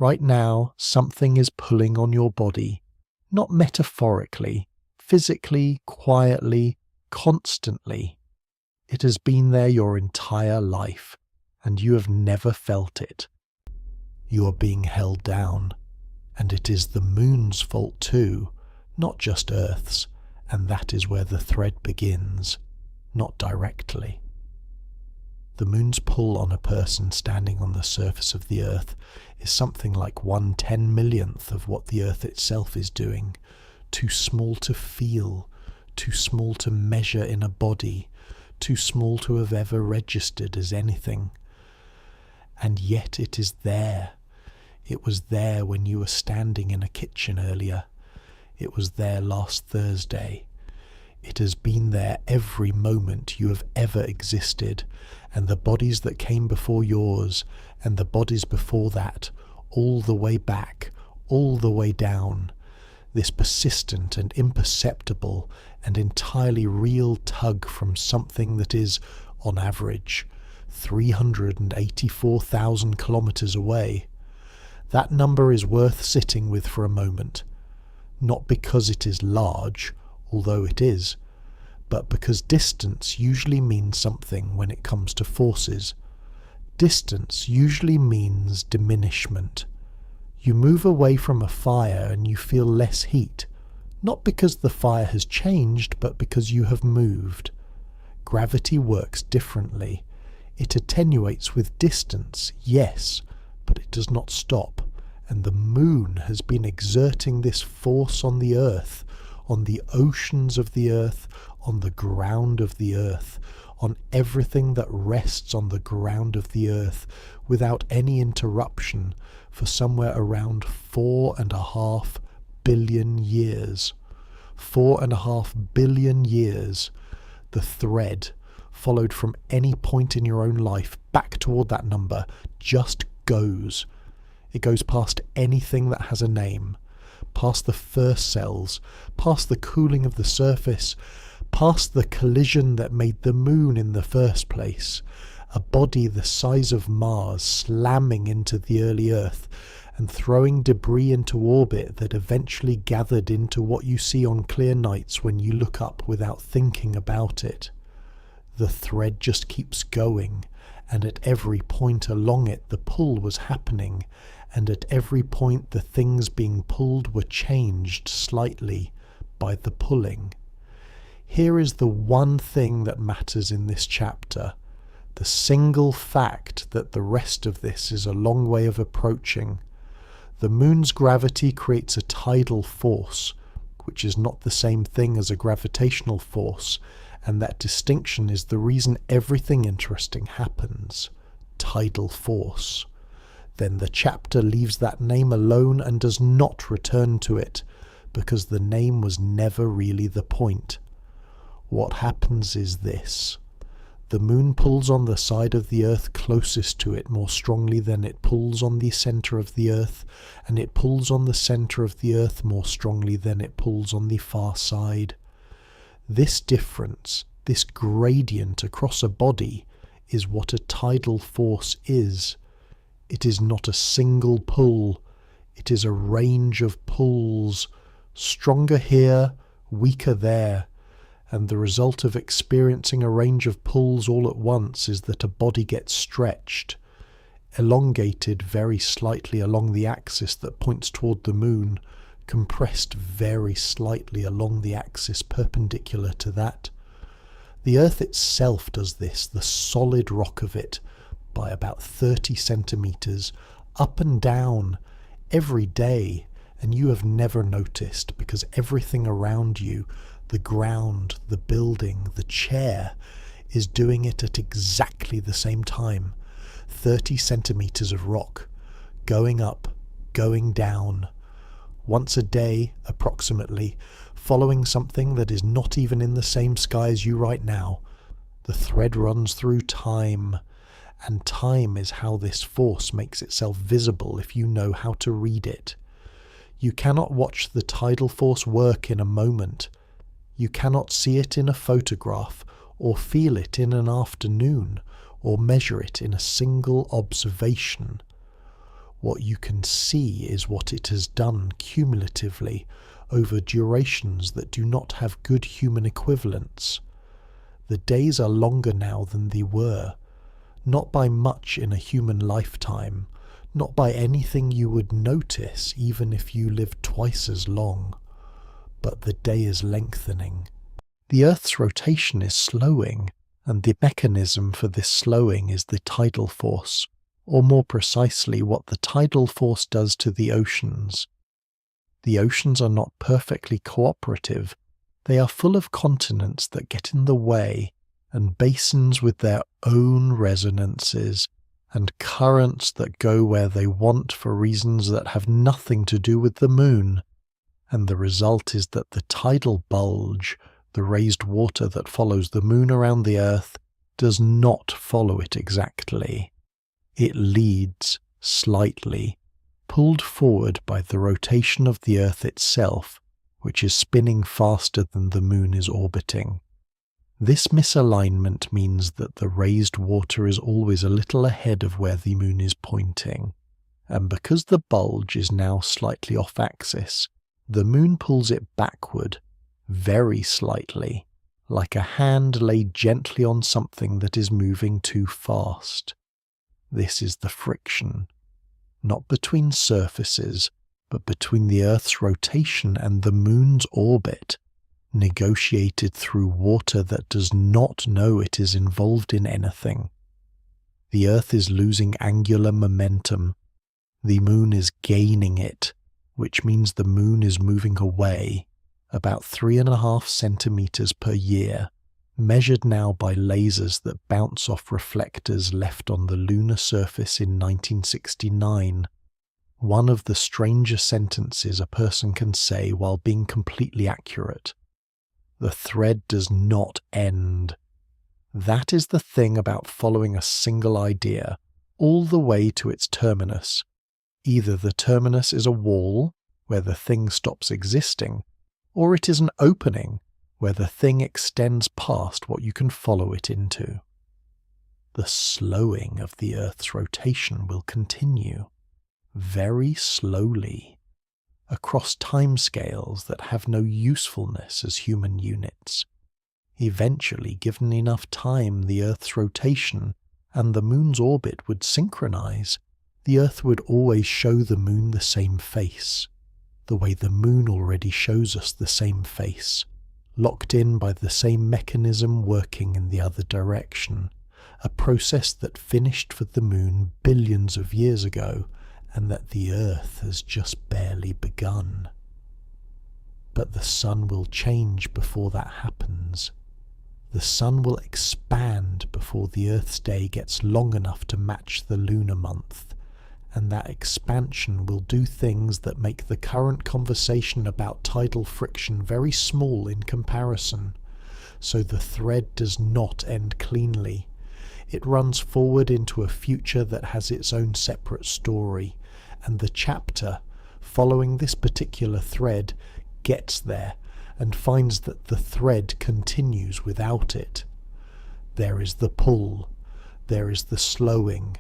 Right now, something is pulling on your body, not metaphorically, physically, quietly, constantly. It has been there your entire life, and you have never felt it. You are being held down, and it is the moon's fault too, not just Earth's, and that is where the thread begins, not directly. The moon's pull on a person standing on the surface of the Earth is something like 1/10,000,000th of what the Earth itself is doing, too small to feel, too small to measure in a body, too small to have ever registered as anything. And yet it is there. It was there when you were standing in a kitchen earlier. It was there last Thursday. It has been there every moment you have ever existed, and the bodies that came before yours, and the bodies before that, all the way back, all the way down. This persistent and imperceptible and entirely real tug from something that is, on average, 384,000 kilometers away. That number is worth sitting with for a moment, not because it is large, although it is, but because distance usually means something when it comes to forces. Distance usually means diminishment. You move away from a fire and you feel less heat, not because the fire has changed, but because you have moved. Gravity works differently. It attenuates with distance, yes, but it does not stop, and the moon has been exerting this force on the Earth, on the oceans of the Earth, on the ground of the Earth, on everything that rests on the ground of the Earth, without any interruption, for somewhere around 4.5 billion years. 4.5 billion years. The thread, followed from any point in your own life back toward that number, just goes. It goes past anything that has a name, past the first cells, past the cooling of the surface, past the collision that made the moon in the first place, a body the size of Mars slamming into the early Earth and throwing debris into orbit that eventually gathered into what you see on clear nights when you look up without thinking about it. The thread just keeps going, and at every point along it the pull was happening, and at every point the things being pulled were changed slightly by the pulling. Here is the one thing that matters in this chapter, the single fact that the rest of this is a long way of approaching. The moon's gravity creates a tidal force, which is not the same thing as a gravitational force, and that distinction is the reason everything interesting happens. Tidal force. Then the chapter leaves that name alone and does not return to it, because the name was never really the point. What happens is this. The moon pulls on the side of the Earth closest to it more strongly than it pulls on the centre of the Earth, and it pulls on the centre of the Earth more strongly than it pulls on the far side. This difference, this gradient across a body, is what a tidal force is. It is not a single pull, it is a range of pulls, stronger here, weaker there, and the result of experiencing a range of pulls all at once is that a body gets stretched, elongated very slightly along the axis that points toward the moon, compressed very slightly along the axis perpendicular to that. The Earth itself does this, the solid rock of it, by about 30 centimeters, up and down, every day, and you have never noticed, because everything around you, the ground, the building, the chair, is doing it at exactly the same time. 30 centimeters of rock, going up, going down, once a day, approximately, following something that is not even in the same sky as you right now. The thread runs through time, and time is how this force makes itself visible if you know how to read it. You cannot watch the tidal force work in a moment. You cannot see it in a photograph, or feel it in an afternoon, or measure it in a single observation. What you can see is what it has done cumulatively over durations that do not have good human equivalents. The days are longer now than they were, not by much in a human lifetime, not by anything you would notice even if you lived twice as long, but the day is lengthening. The Earth's rotation is slowing, and the mechanism for this slowing is the tidal force, or more precisely what the tidal force does to the oceans. The oceans are not perfectly cooperative. They are full of continents that get in the way, and basins with their own resonances, and currents that go where they want for reasons that have nothing to do with the moon. And the result is that the tidal bulge, the raised water that follows the moon around the Earth, does not follow it exactly. It leads slightly, pulled forward by the rotation of the Earth itself, which is spinning faster than the moon is orbiting. This misalignment means that the raised water is always a little ahead of where the moon is pointing, and because the bulge is now slightly off axis, the moon pulls it backward, very slightly, like a hand laid gently on something that is moving too fast. This is the friction, not between surfaces, but between the Earth's rotation and the moon's orbit, negotiated through water that does not know it is involved in anything. The Earth is losing angular momentum. The moon is gaining it, which means the moon is moving away, about 3.5 centimeters per year, measured now by lasers that bounce off reflectors left on the lunar surface in 1969. One of the strangest sentences a person can say while being completely accurate. The thread does not end. That is the thing about following a single idea, all the way to its terminus. Either the terminus is a wall, where the thing stops existing, or it is an opening, where the thing extends past what you can follow it into. The slowing of the Earth's rotation will continue, very slowly, across timescales that have no usefulness as human units. Eventually, given enough time, the Earth's rotation and the moon's orbit would synchronize. The Earth would always show the moon the same face, the way the moon already shows us the same face, locked in by the same mechanism working in the other direction, a process that finished for the moon billions of years ago, and that the Earth has just barely begun. But the sun will change before that happens. The sun will expand before the Earth's day gets long enough to match the lunar month, and that expansion will do things that make the current conversation about tidal friction very small in comparison, so the thread does not end cleanly. It runs forward into a future that has its own separate story, and the chapter, following this particular thread, gets there and finds that the thread continues without it. There is the pull, there is the slowing,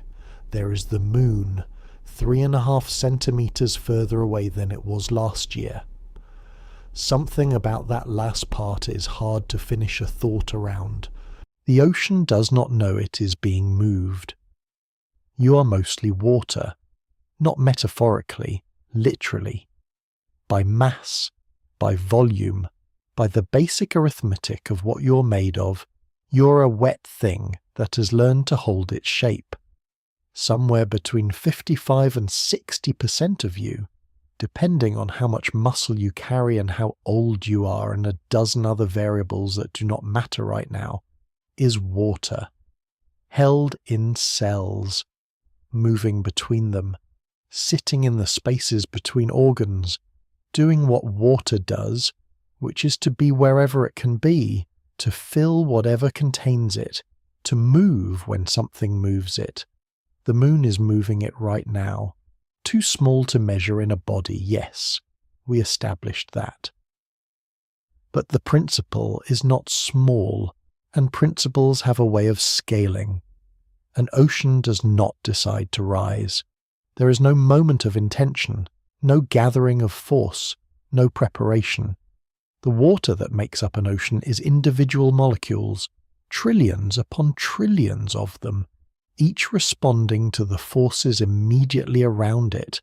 there is the moon, 3.5 centimeters further away than it was last year. Something about that last part is hard to finish a thought around. The ocean does not know it is being moved. You are mostly water, not metaphorically, literally. By mass, by volume, by the basic arithmetic of what you're made of, you're a wet thing that has learned to hold its shape. Somewhere between 55 and 60% of you, depending on how much muscle you carry and how old you are and a dozen other variables that do not matter right now, is water, held in cells, moving between them, sitting in the spaces between organs, doing what water does, which is to be wherever it can be, to fill whatever contains it, to move when something moves it. The moon is moving it right now. Too small to measure in a body, yes, we established that. But the principle is not small, and principles have a way of scaling. An ocean does not decide to rise. There is no moment of intention, no gathering of force, no preparation. The water that makes up an ocean is individual molecules, trillions upon trillions of them, each responding to the forces immediately around it.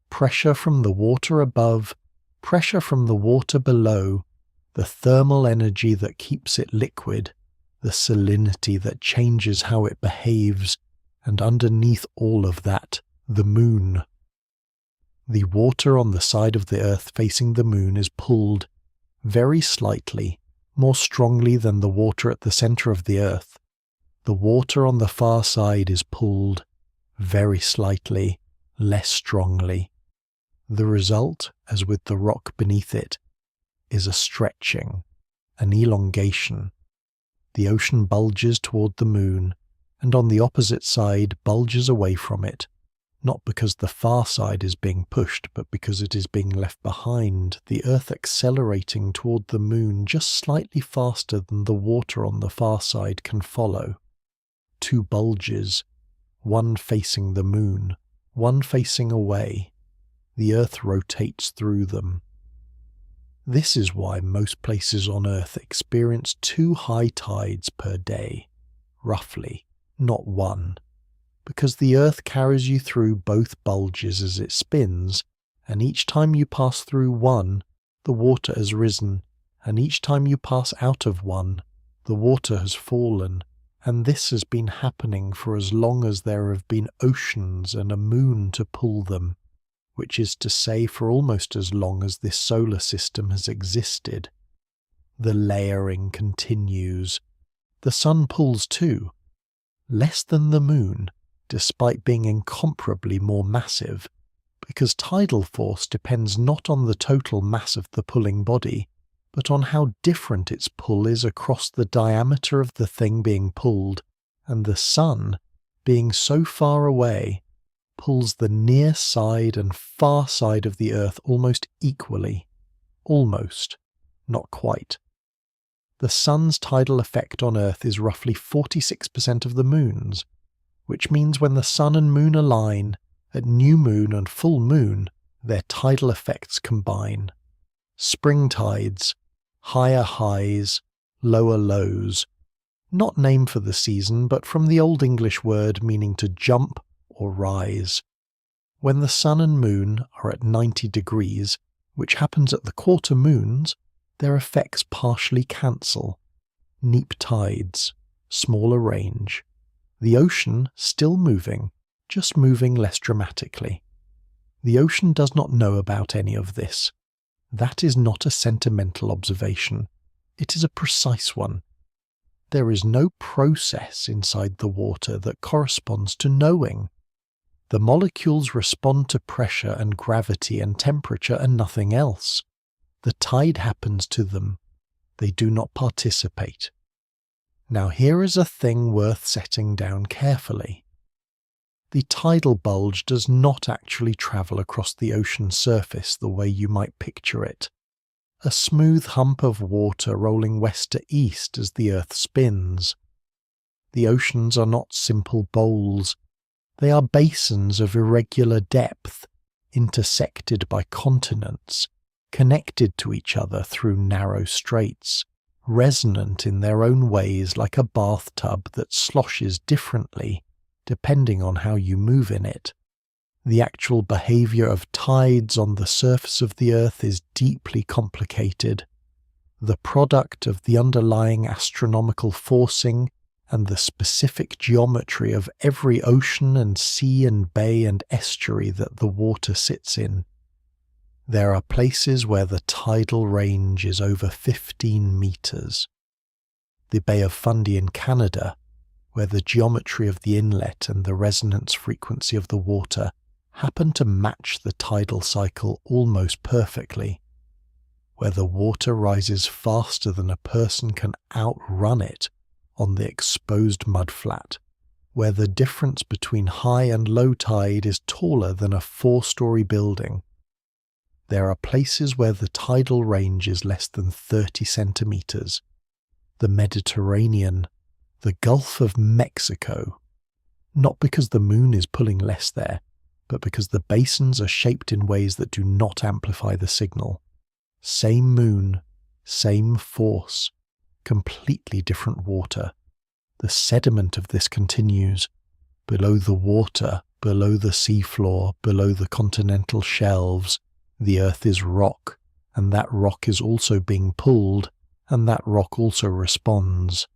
Pressure from the water above, pressure from the water below, the thermal energy that keeps it liquid, the salinity that changes how it behaves, and underneath all of that, the moon. The water on the side of the Earth facing the moon is pulled very slightly, more strongly than the water at the centre of the Earth. The water on the far side is pulled very slightly, less strongly. The result, as with the rock beneath it, is a stretching, an elongation. The ocean bulges toward the moon, and on the opposite side bulges away from it, not because the far side is being pushed, but because it is being left behind, the Earth accelerating toward the moon just slightly faster than the water on the far side can follow. Two bulges, one facing the moon, one facing away. The Earth rotates through them. This is why most places on Earth experience 2 high tides per day, roughly, not one. Because the Earth carries you through both bulges as it spins, and each time you pass through one, the water has risen, and each time you pass out of one, the water has fallen, and this has been happening for as long as there have been oceans and a moon to pull them, which is to say for almost as long as this solar system has existed. The layering continues. The sun pulls too, less than the moon, despite being incomparably more massive, because tidal force depends not on the total mass of the pulling body, but on how different its pull is across the diameter of the thing being pulled, and the sun, being so far away, pulls the near side and far side of the Earth almost equally. Almost, not quite. The sun's tidal effect on Earth is roughly 46% of the moon's, which means when the sun and moon align, at new moon and full moon, their tidal effects combine. Spring tides, higher highs, lower lows, not named for the season but from the Old English word meaning to jump or rise. When the sun and moon are at 90 degrees, which happens at the quarter moons, their effects partially cancel. Neap tides, smaller range. The ocean still moving, just moving less dramatically. The ocean does not know about any of this. That is not a sentimental observation. It is a precise one. There is no process inside the water that corresponds to knowing. The molecules respond to pressure and gravity and temperature and nothing else. The tide happens to them. They do not participate. Now here is a thing worth setting down carefully. The tidal bulge does not actually travel across the ocean surface the way you might picture it. A smooth hump of water rolling west to east as the Earth spins. The oceans are not simple bowls. They are basins of irregular depth, intersected by continents, connected to each other through narrow straits, resonant in their own ways like a bathtub that sloshes differently, depending on how you move in it. The actual behaviour of tides on the surface of the Earth is deeply complicated, the product of the underlying astronomical forcing and the specific geometry of every ocean and sea and bay and estuary that the water sits in. There are places where the tidal range is over 15 metres. The Bay of Fundy in Canada, where the geometry of the inlet and the resonance frequency of the water happen to match the tidal cycle almost perfectly, where the water rises faster than a person can outrun it on the exposed mudflat, where the difference between high and low tide is taller than a 4-story building. There are places where the tidal range is less than 30 centimetres. The Mediterranean, the Gulf of Mexico, not because the moon is pulling less there, but because the basins are shaped in ways that do not amplify the signal. Same moon, same force, completely different water. The sediment of this continues. Below the water, below the seafloor, below the continental shelves, the earth is rock, and that rock is also being pulled, and that rock also responds.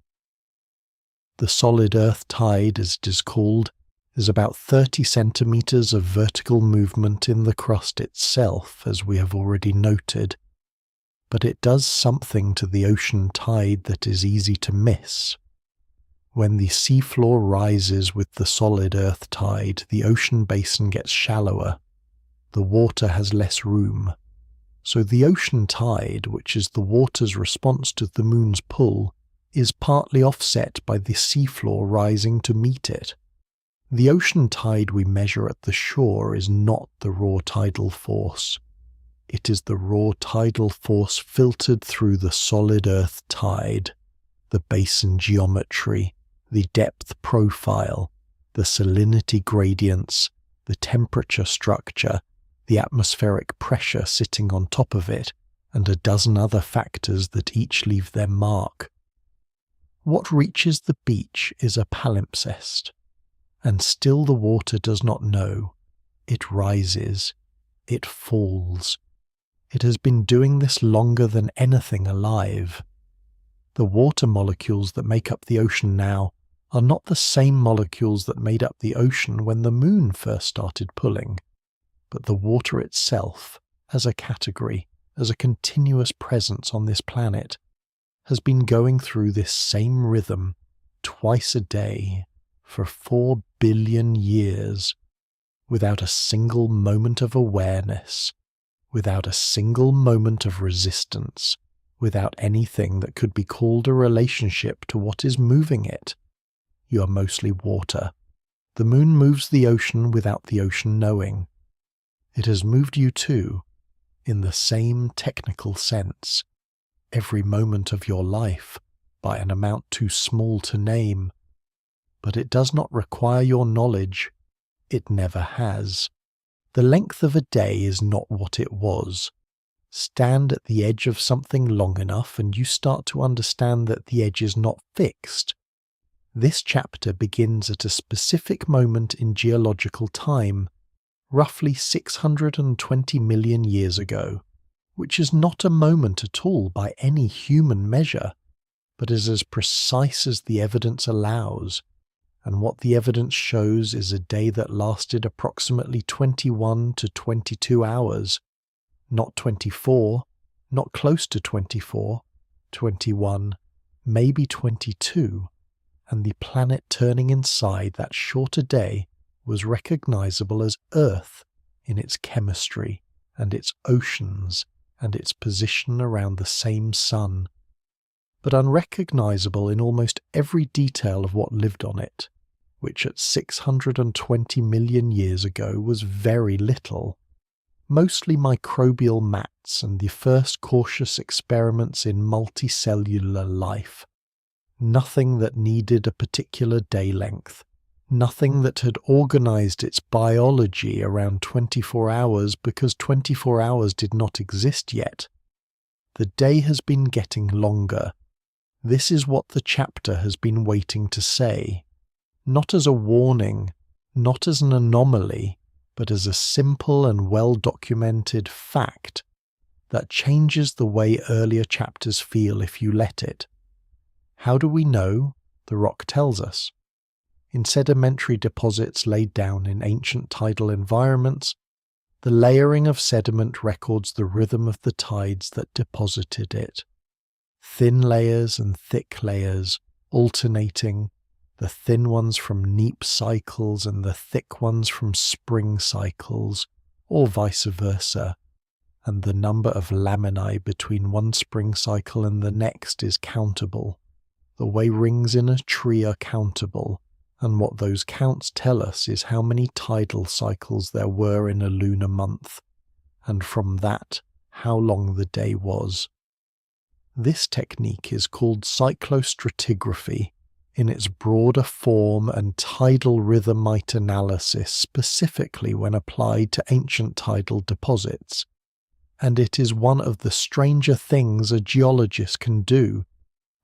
The solid earth tide, as it is called, is about 30 centimeters of vertical movement in the crust itself, as we have already noted, but it does something to the ocean tide that is easy to miss. When the seafloor rises with the solid earth tide, the ocean basin gets shallower. The water has less room. So the ocean tide, which is the water's response to the moon's pull, is partly offset by the seafloor rising to meet it. The ocean tide we measure at the shore is not the raw tidal force. It is the raw tidal force filtered through the solid earth tide, the basin geometry, the depth profile, the salinity gradients, the temperature structure, the atmospheric pressure sitting on top of it, and a dozen other factors that each leave their mark. What reaches the beach is a palimpsest, and still the water does not know. It rises, it falls. It has been doing this longer than anything alive. The water molecules that make up the ocean now are not the same molecules that made up the ocean when the moon first started pulling, but the water itself, as a category, as a continuous presence on this planet, has been going through this same rhythm twice a day for 4 billion years, without a single moment of awareness, without a single moment of resistance, without anything that could be called a relationship to what is moving it. You are mostly water. The moon moves the ocean without the ocean knowing. It has moved you too, in the same technical sense, every moment of your life, by an amount too small to name. But it does not require your knowledge. It never has. The length of a day is not what it was. Stand at the edge of something long enough and you start to understand that the edge is not fixed. This chapter begins at a specific moment in geological time, roughly 620 million years ago, which is not a moment at all by any human measure, but is as precise as the evidence allows, and what the evidence shows is a day that lasted approximately 21 to 22 hours, not 24, not close to 24, 21, maybe 22, and the planet turning inside that shorter day was recognizable as Earth in its chemistry and its oceans and its position around the same sun, but unrecognizable in almost every detail of what lived on it, which at 620 million years ago was very little, mostly microbial mats and the first cautious experiments in multicellular life. Nothing that needed a particular day length, nothing that had organized its biology around 24 hours because 24 hours did not exist yet. The day has been getting longer. This is what the chapter has been waiting to say, not as a warning, not as an anomaly, but as a simple and well-documented fact that changes the way earlier chapters feel if you let it. How do we know? The rock tells us. In sedimentary deposits laid down in ancient tidal environments, the layering of sediment records the rhythm of the tides that deposited it. Thin layers and thick layers, alternating, the thin ones from neap cycles and the thick ones from spring cycles, or vice versa, and the number of laminae between one spring cycle and the next is countable. The way rings in a tree are countable, and what those counts tell us is how many tidal cycles there were in a lunar month, and from that, how long the day was. This technique is called cyclostratigraphy, in its broader form and tidal rhythmite analysis, specifically when applied to ancient tidal deposits. And it is one of the stranger things a geologist can do,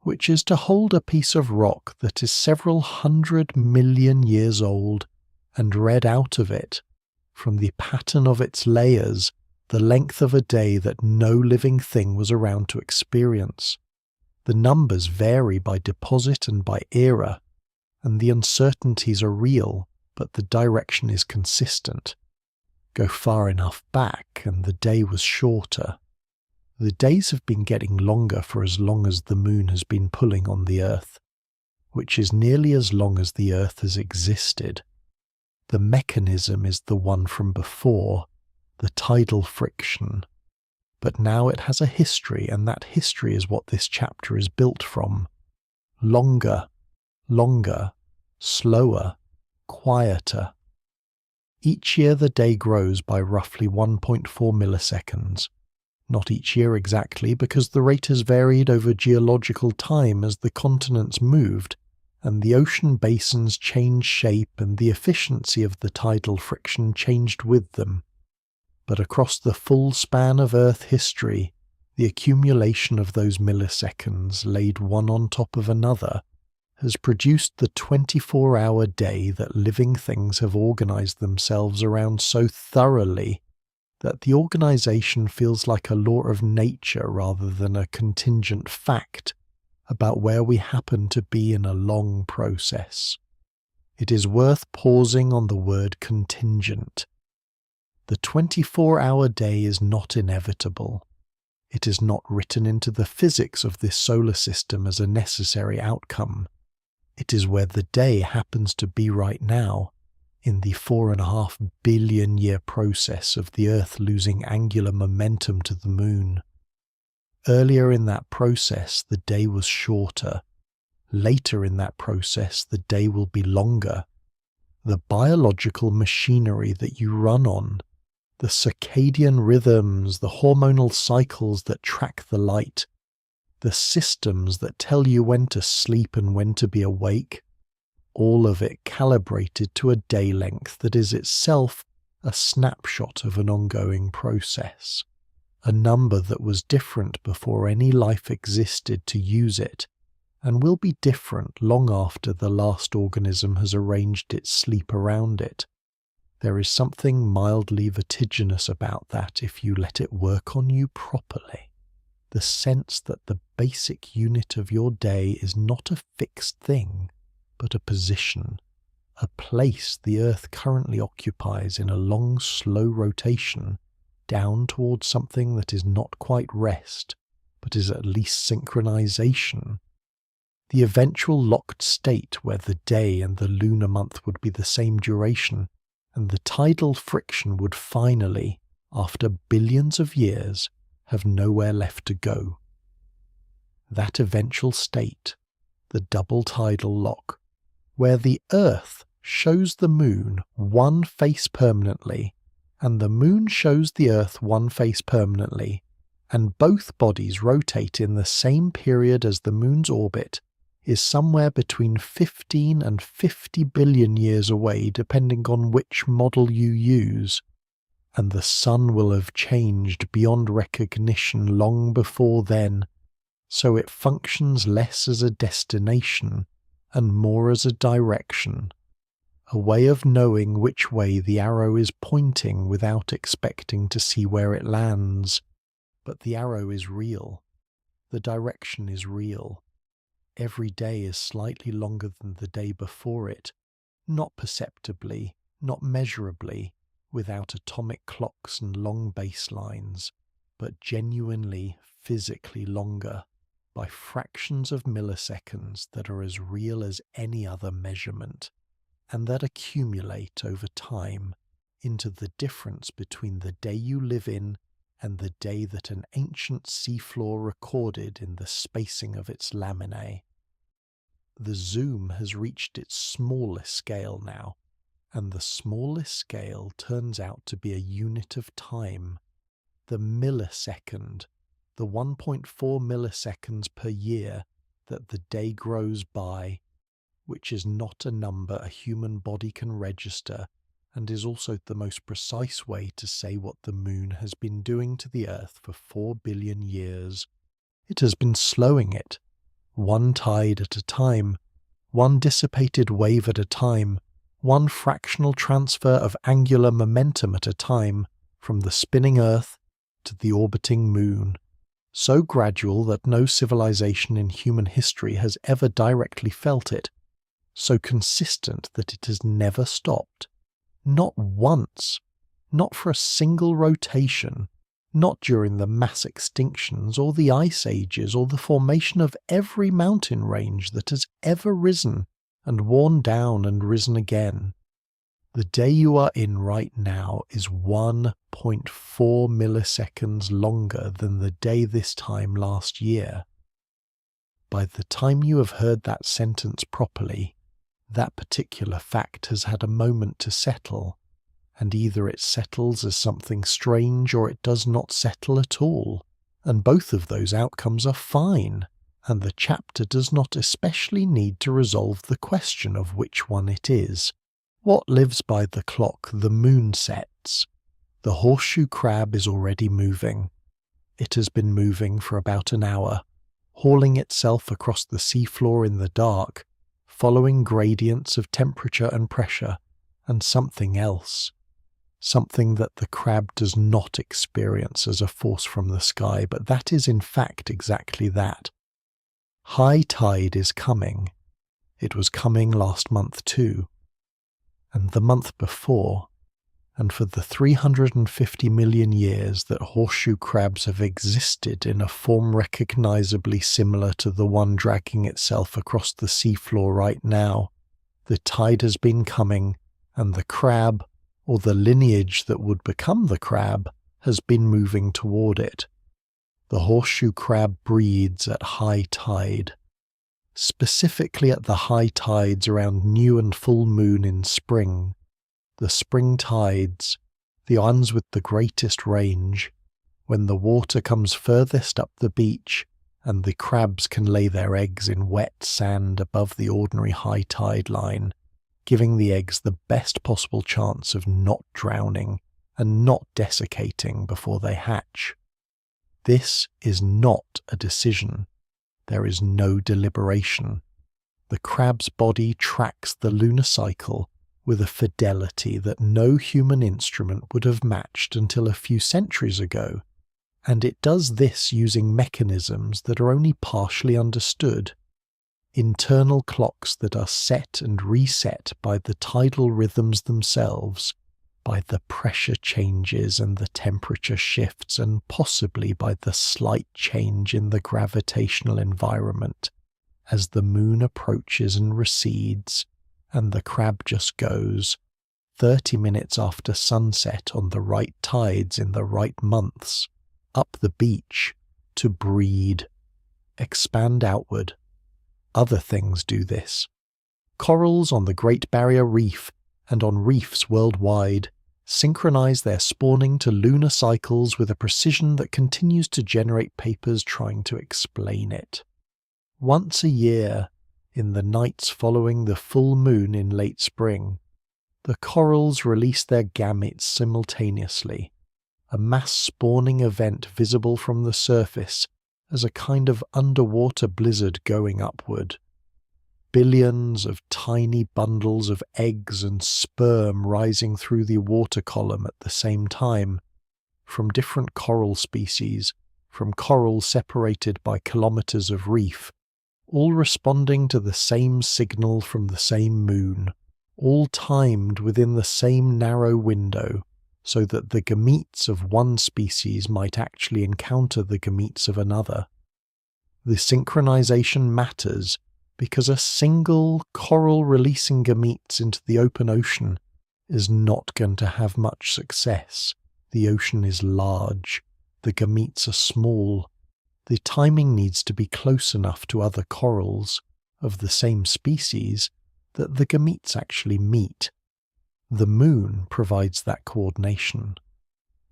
which is to hold a piece of rock that is several 100 million years old and read out of it, from the pattern of its layers, the length of a day that no living thing was around to experience. The numbers vary by deposit and by era, and the uncertainties are real, but the direction is consistent. Go far enough back and the day was shorter. The days have been getting longer for as long as the moon has been pulling on the Earth, which is nearly as long as the Earth has existed. The mechanism is the one from before, the tidal friction. But now it has a history, and that history is what this chapter is built from. Longer, slower, quieter. Each year the day grows by roughly 1.4 milliseconds. Not each year exactly, because the rate has varied over geological time as the continents moved, and the ocean basins changed shape and the efficiency of the tidal friction changed with them. But across the full span of Earth history, the accumulation of those milliseconds, laid one on top of another, has produced the 24-hour day that living things have organized themselves around so thoroughly that the organization feels like a law of nature rather than a contingent fact about where we happen to be in a long process. It is worth pausing on the word contingent. The 24-hour day is not inevitable. It is not written into the physics of this solar system as a necessary outcome. It is where the day happens to be right now, in the 4.5 billion year process of the Earth losing angular momentum to the Moon. Earlier in that process, the day was shorter. Later in that process, the day will be longer. The biological machinery that you run on, the circadian rhythms, the hormonal cycles that track the light, the systems that tell you when to sleep and when to be awake, all of it calibrated to a day length that is itself a snapshot of an ongoing process, a number that was different before any life existed to use it, and will be different long after the last organism has arranged its sleep around it. There is something mildly vertiginous about that if you let it work on you properly. The sense that the basic unit of your day is not a fixed thing, but a position, a place the Earth currently occupies in a long, slow rotation down towards something that is not quite rest, but is at least synchronization. The eventual locked state where the day and the lunar month would be the same duration, and the tidal friction would finally, after billions of years, have nowhere left to go. That eventual state, the double tidal lock, where the Earth shows the Moon one face permanently, and the Moon shows the Earth one face permanently, and both bodies rotate in the same period as the Moon's orbit, is somewhere between 15 and 50 billion years away depending on which model you use, and the Sun will have changed beyond recognition long before then, so it functions less as a destination and more as a direction, a way of knowing which way the arrow is pointing without expecting to see where it lands. But the arrow is real. The direction is real. Every day is slightly longer than the day before it, not perceptibly, not measurably, without atomic clocks and long baselines, but genuinely, physically longer, by fractions of milliseconds that are as real as any other measurement, and that accumulate over time into the difference between the day you live in and the day that an ancient seafloor recorded in the spacing of its laminae. The zoom has reached its smallest scale now, and the smallest scale turns out to be a unit of time, the millisecond, the 1.4 milliseconds per year that the day grows by, which is not a number a human body can register and is also the most precise way to say what the moon has been doing to the Earth for 4 billion years. It has been slowing it, one tide at a time, one dissipated wave at a time, one fractional transfer of angular momentum at a time, from the spinning Earth to the orbiting moon, so gradual that no civilization in human history has ever directly felt it, so consistent that it has never stopped. Not once, not for a single rotation, not during the mass extinctions or the ice ages or the formation of every mountain range that has ever risen and worn down and risen again. The day you are in right now is 1.4 milliseconds longer than the day this time last year. By the time you have heard that sentence properly, that particular fact has had a moment to settle, and either it settles as something strange or it does not settle at all, and both of those outcomes are fine, and the chapter does not especially need to resolve the question of which one it is. What lives by the clock the moon sets? The horseshoe crab is already moving. It has been moving for about an hour, hauling itself across the seafloor in the dark, following gradients of temperature and pressure, and something else. Something that the crab does not experience as a force from the sky, but that is in fact exactly that. High tide is coming. It was coming last month too, and the month before, and for the 350 million years that horseshoe crabs have existed in a form recognizably similar to the one dragging itself across the seafloor right now, the tide has been coming, and the crab, or the lineage that would become the crab, has been moving toward it. The horseshoe crab breeds at high tide. Specifically at the high tides around new and full moon in spring, the spring tides, the ones with the greatest range, when the water comes furthest up the beach and the crabs can lay their eggs in wet sand above the ordinary high tide line, giving the eggs the best possible chance of not drowning and not desiccating before they hatch. This is not a decision. There is no deliberation. The crab's body tracks the lunar cycle with a fidelity that no human instrument would have matched until a few centuries ago, and it does this using mechanisms that are only partially understood. Internal clocks that are set and reset by the tidal rhythms themselves, by the pressure changes and the temperature shifts, and possibly by the slight change in the gravitational environment as the moon approaches and recedes, and the crab just goes, 30 minutes after sunset on the right tides in the right months, up the beach to breed, expand outward. Other things do this. Corals on the Great Barrier Reef and on reefs worldwide synchronize their spawning to lunar cycles with a precision that continues to generate papers trying to explain it. Once a year, in the nights following the full moon in late spring, the corals release their gametes simultaneously, a mass spawning event visible from the surface as a kind of underwater blizzard going upward. Billions of tiny bundles of eggs and sperm rising through the water column at the same time, from different coral species, from corals separated by kilometers of reef, all responding to the same signal from the same moon, all timed within the same narrow window, so that the gametes of one species might actually encounter the gametes of another. The synchronization matters because a single coral releasing gametes into the open ocean is not going to have much success. The ocean is large, the gametes are small. The timing needs to be close enough to other corals of the same species that the gametes actually meet. The moon provides that coordination.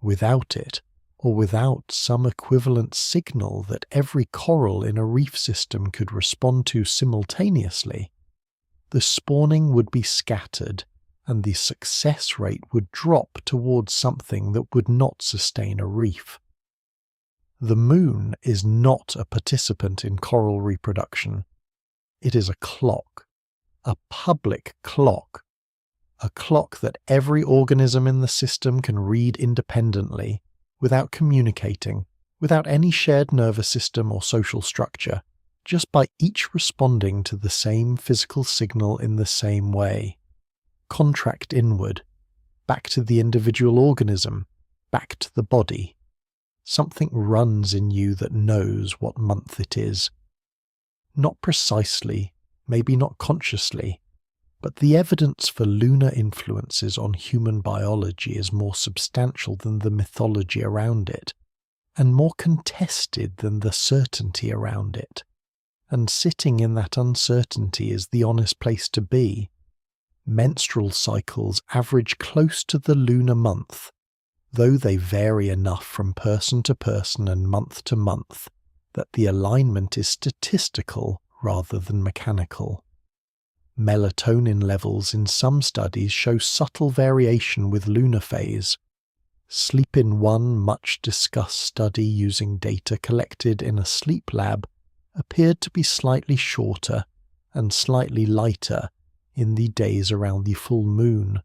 Without it, or without some equivalent signal that every coral in a reef system could respond to simultaneously, the spawning would be scattered and the success rate would drop towards something that would not sustain a reef. The moon is not a participant in coral reproduction. It is a clock, a public clock, a clock that every organism in the system can read independently, without communicating, without any shared nervous system or social structure, just by each responding to the same physical signal in the same way. Contract inward, back to the individual organism, back to the body. Something runs in you that knows what month it is. Not precisely, maybe not consciously, but the evidence for lunar influences on human biology is more substantial than the mythology around it, and more contested than the certainty around it. And sitting in that uncertainty is the honest place to be. Menstrual cycles average close to the lunar month, though they vary enough from person to person and month to month that the alignment is statistical rather than mechanical. Melatonin levels in some studies show subtle variation with lunar phase. Sleep in one much discussed study using data collected in a sleep lab appeared to be slightly shorter and slightly lighter in the days around the full moon,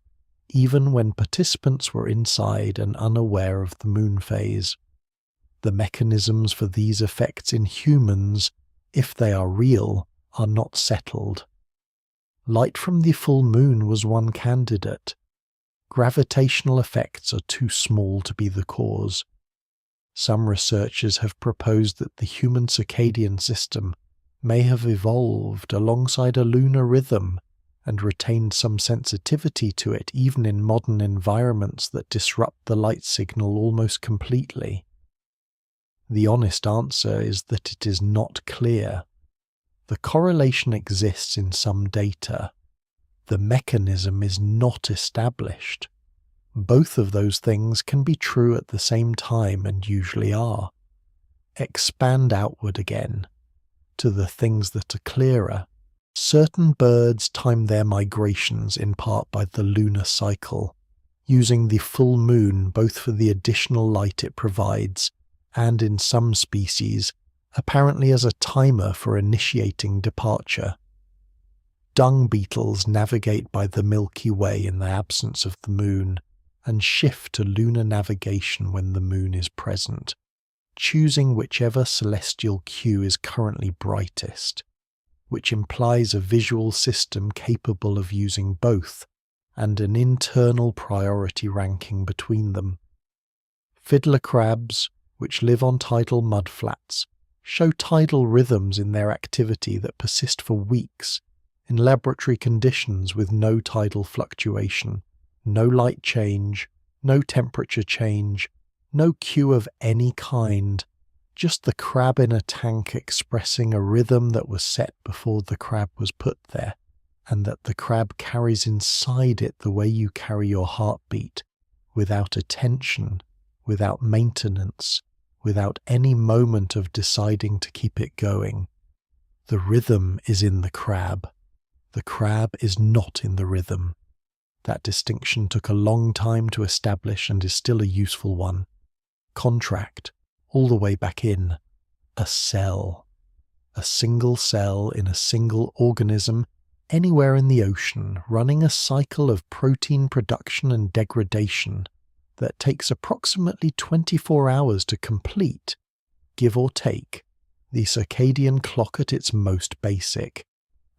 even when participants were inside and unaware of the moon phase. The mechanisms for these effects in humans, if they are real, are not settled. Light from the full moon was one candidate. Gravitational effects are too small to be the cause. Some researchers have proposed that the human circadian system may have evolved alongside a lunar rhythm and retained some sensitivity to it even in modern environments that disrupt the light signal almost completely. The honest answer is that it is not clear. The correlation exists in some data. The mechanism is not established. Both of those things can be true at the same time and usually are. Expand outward again, to the things that are clearer. Certain birds time their migrations in part by the lunar cycle, using the full moon both for the additional light it provides and, in some species, apparently as a timer for initiating departure. Dung beetles navigate by the Milky Way in the absence of the moon, and shift to lunar navigation when the moon is present, choosing whichever celestial cue is currently brightest, which implies a visual system capable of using both, and an internal priority ranking between them. Fiddler crabs, which live on tidal mudflats, show tidal rhythms in their activity that persist for weeks, in laboratory conditions with no tidal fluctuation, no light change, no temperature change, no cue of any kind, just the crab in a tank expressing a rhythm that was set before the crab was put there, and that the crab carries inside it the way you carry your heartbeat, without attention, without maintenance, without any moment of deciding to keep it going. The rhythm is in the crab. The crab is not in the rhythm. That distinction took a long time to establish and is still a useful one. Contract, all the way back in. A cell. A single cell in a single organism anywhere in the ocean, running a cycle of protein production and degradation that takes approximately 24 hours to complete, give or take, the circadian clock at its most basic,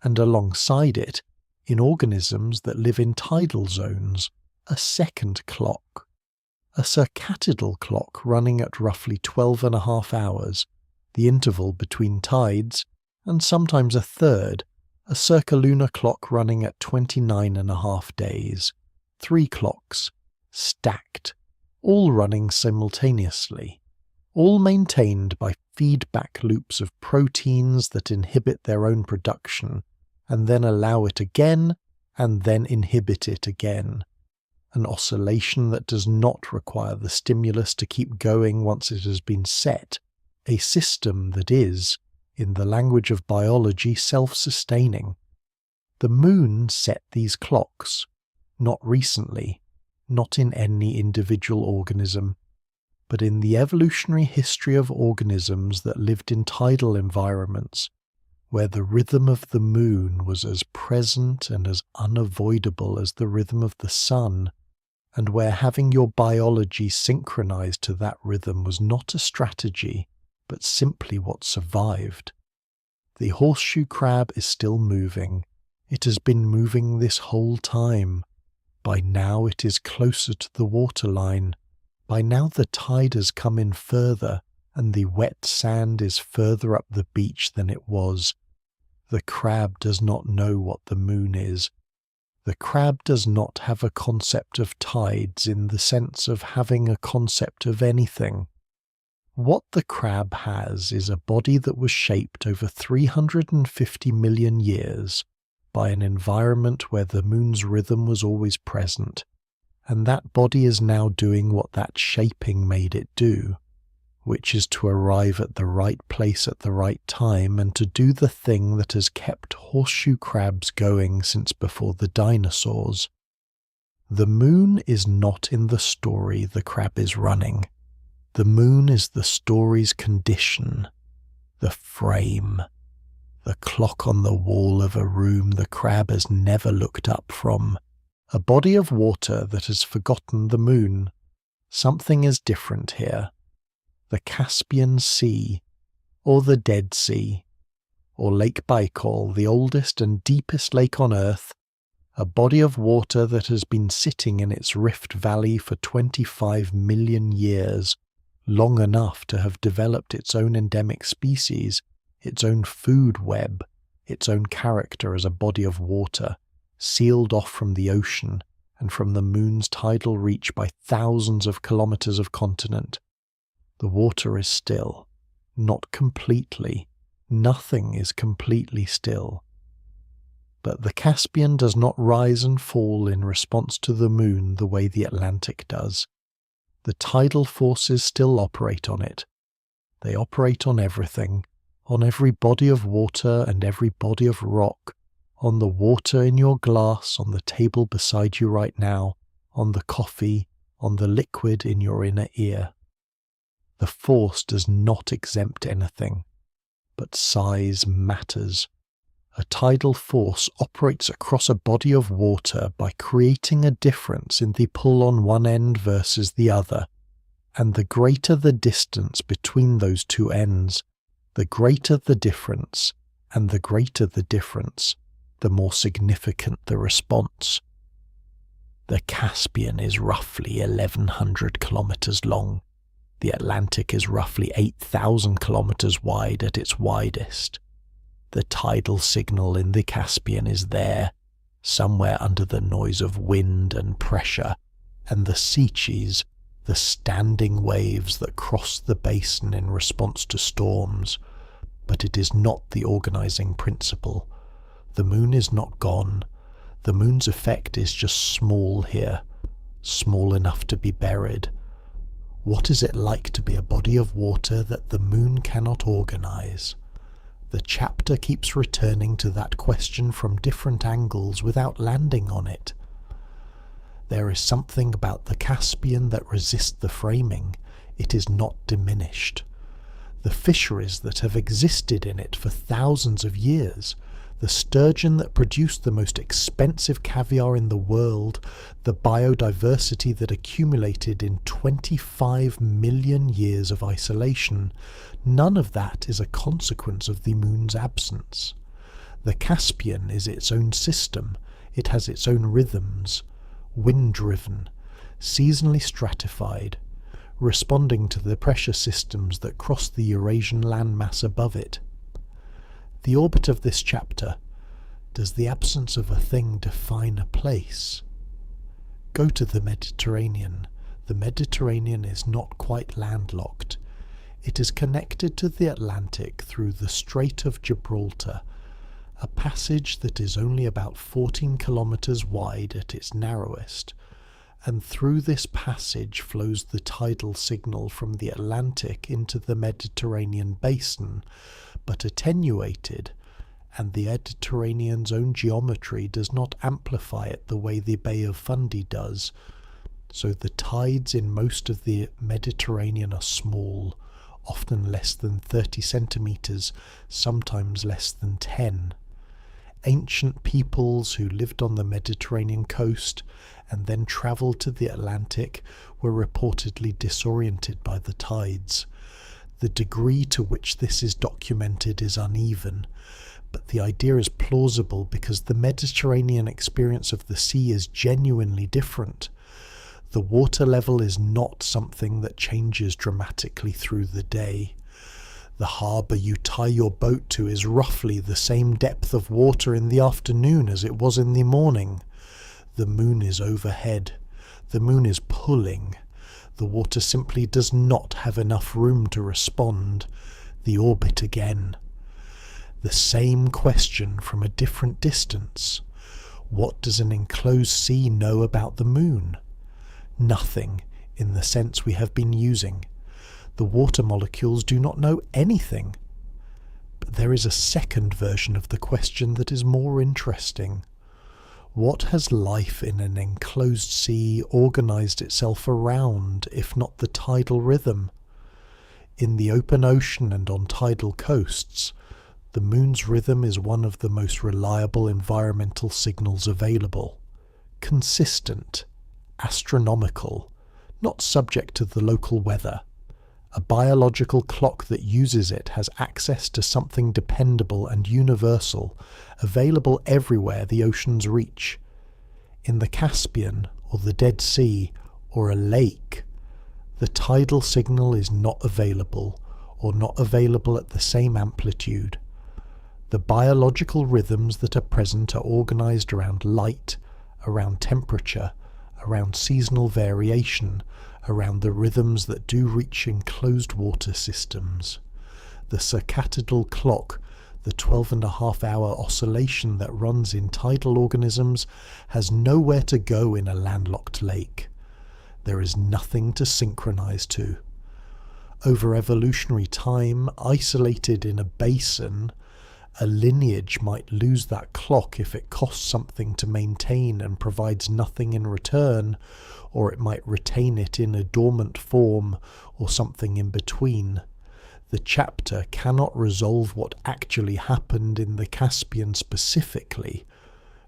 and alongside it, in organisms that live in tidal zones, a second clock, a circadian clock running at roughly 12.5 hours, the interval between tides, and sometimes a third, a circulunar clock running at 29.5 days, 3 clocks, stacked, all running simultaneously, all maintained by feedback loops of proteins that inhibit their own production, and then allow it again, and then inhibit it again. An oscillation that does not require the stimulus to keep going once it has been set, a system that is, in the language of biology, self-sustaining. The moon set these clocks, not recently, not in any individual organism, but in the evolutionary history of organisms that lived in tidal environments, where the rhythm of the moon was as present and as unavoidable as the rhythm of the sun, and where having your biology synchronized to that rhythm was not a strategy, but simply what survived. The horseshoe crab is still moving. It has been moving this whole time. By now it is closer to the waterline. By now the tide has come in further, and the wet sand is further up the beach than it was. The crab does not know what the moon is. The crab does not have a concept of tides in the sense of having a concept of anything. What the crab has is a body that was shaped over 350 million years by an environment where the moon's rhythm was always present, and that body is now doing what that shaping made it do, which is to arrive at the right place at the right time and to do the thing that has kept horseshoe crabs going since before the dinosaurs. The moon is not in the story the crab is running. The moon is the story's condition, the frame, the clock on the wall of a room the crab has never looked up from, a body of water that has forgotten the moon. Something is different here. The Caspian Sea, or the Dead Sea, or Lake Baikal, the oldest and deepest lake on Earth, a body of water that has been sitting in its rift valley for 25 million years, long enough to have developed its own endemic species, its own food web, its own character as a body of water, sealed off from the ocean and from the moon's tidal reach by thousands of kilometers of continent. The water is still, not completely. Nothing is completely still. But the Caspian does not rise and fall in response to the moon the way the Atlantic does. The tidal forces still operate on it. They operate on everything, on every body of water and every body of rock, on the water in your glass, on the table beside you right now, on the coffee, on the liquid in your inner ear. The force does not exempt anything, but size matters. A tidal force operates across a body of water by creating a difference in the pull on one end versus the other, and the greater the distance between those two ends, the greater the difference, and the greater the difference, the more significant the response. The Caspian is roughly 1,100 kilometers long. The Atlantic is roughly 8,000 kilometers wide at its widest. The tidal signal in the Caspian is there, somewhere under the noise of wind and pressure, and the sietches, the standing waves that cross the basin in response to storms, but it is not the organizing principle. The moon is not gone. The moon's effect is just small here, small enough to be buried. What is it like to be a body of water that the moon cannot organize? The chapter keeps returning to that question from different angles without landing on it. There is something about the Caspian that resists the framing. It is not diminished. The fisheries that have existed in it for thousands of years, the sturgeon that produced the most expensive caviar in the world, the biodiversity that accumulated in 25 million years of isolation, none of that is a consequence of the moon's absence. The Caspian is its own system. It has its own rhythms, wind-driven, seasonally stratified, responding to the pressure systems that cross the Eurasian landmass above it. The orbit of this chapter: does the absence of a thing define a place? Go to the Mediterranean. The Mediterranean is not quite landlocked. It is connected to the Atlantic through the Strait of Gibraltar, a passage that is only about 14 kilometers wide at its narrowest, and through this passage flows the tidal signal from the Atlantic into the Mediterranean basin, but attenuated, and the Mediterranean's own geometry does not amplify it the way the Bay of Fundy does, so the tides in most of the Mediterranean are small, often less than 30 centimetres, sometimes less than 10. Ancient peoples who lived on the Mediterranean coast and then travelled to the Atlantic were reportedly disoriented by the tides. The degree to which this is documented is uneven, but the idea is plausible because the Mediterranean experience of the sea is genuinely different. The water level is not something that changes dramatically through the day. The harbour you tie your boat to is roughly the same depth of water in the afternoon as it was in the morning. The moon is overhead. The moon is pulling. The water simply does not have enough room to respond. The orbit again. The same question from a different distance. What does an enclosed sea know about the moon? Nothing, in the sense we have been using. The water molecules do not know anything. But there is a second version of the question that is more interesting. What has life in an enclosed sea organised itself around, if not the tidal rhythm? In the open ocean and on tidal coasts, the moon's rhythm is one of the most reliable environmental signals available. Consistent, astronomical, not subject to the local weather. A biological clock that uses it has access to something dependable and universal, available everywhere the oceans reach. In the Caspian, or the Dead Sea, or a lake, the tidal signal is not available, or not available at the same amplitude. The biological rhythms that are present are organised around light, around temperature, around seasonal variation, around the rhythms that do reach enclosed water systems. The circadian clock, the 12.5-hour oscillation that runs in tidal organisms, has nowhere to go in a landlocked lake. There is nothing to synchronize to. Over evolutionary time, isolated in a basin, a lineage might lose that clock if it costs something to maintain and provides nothing in return, or it might retain it in a dormant form, or something in between. The chapter cannot resolve what actually happened in the Caspian specifically,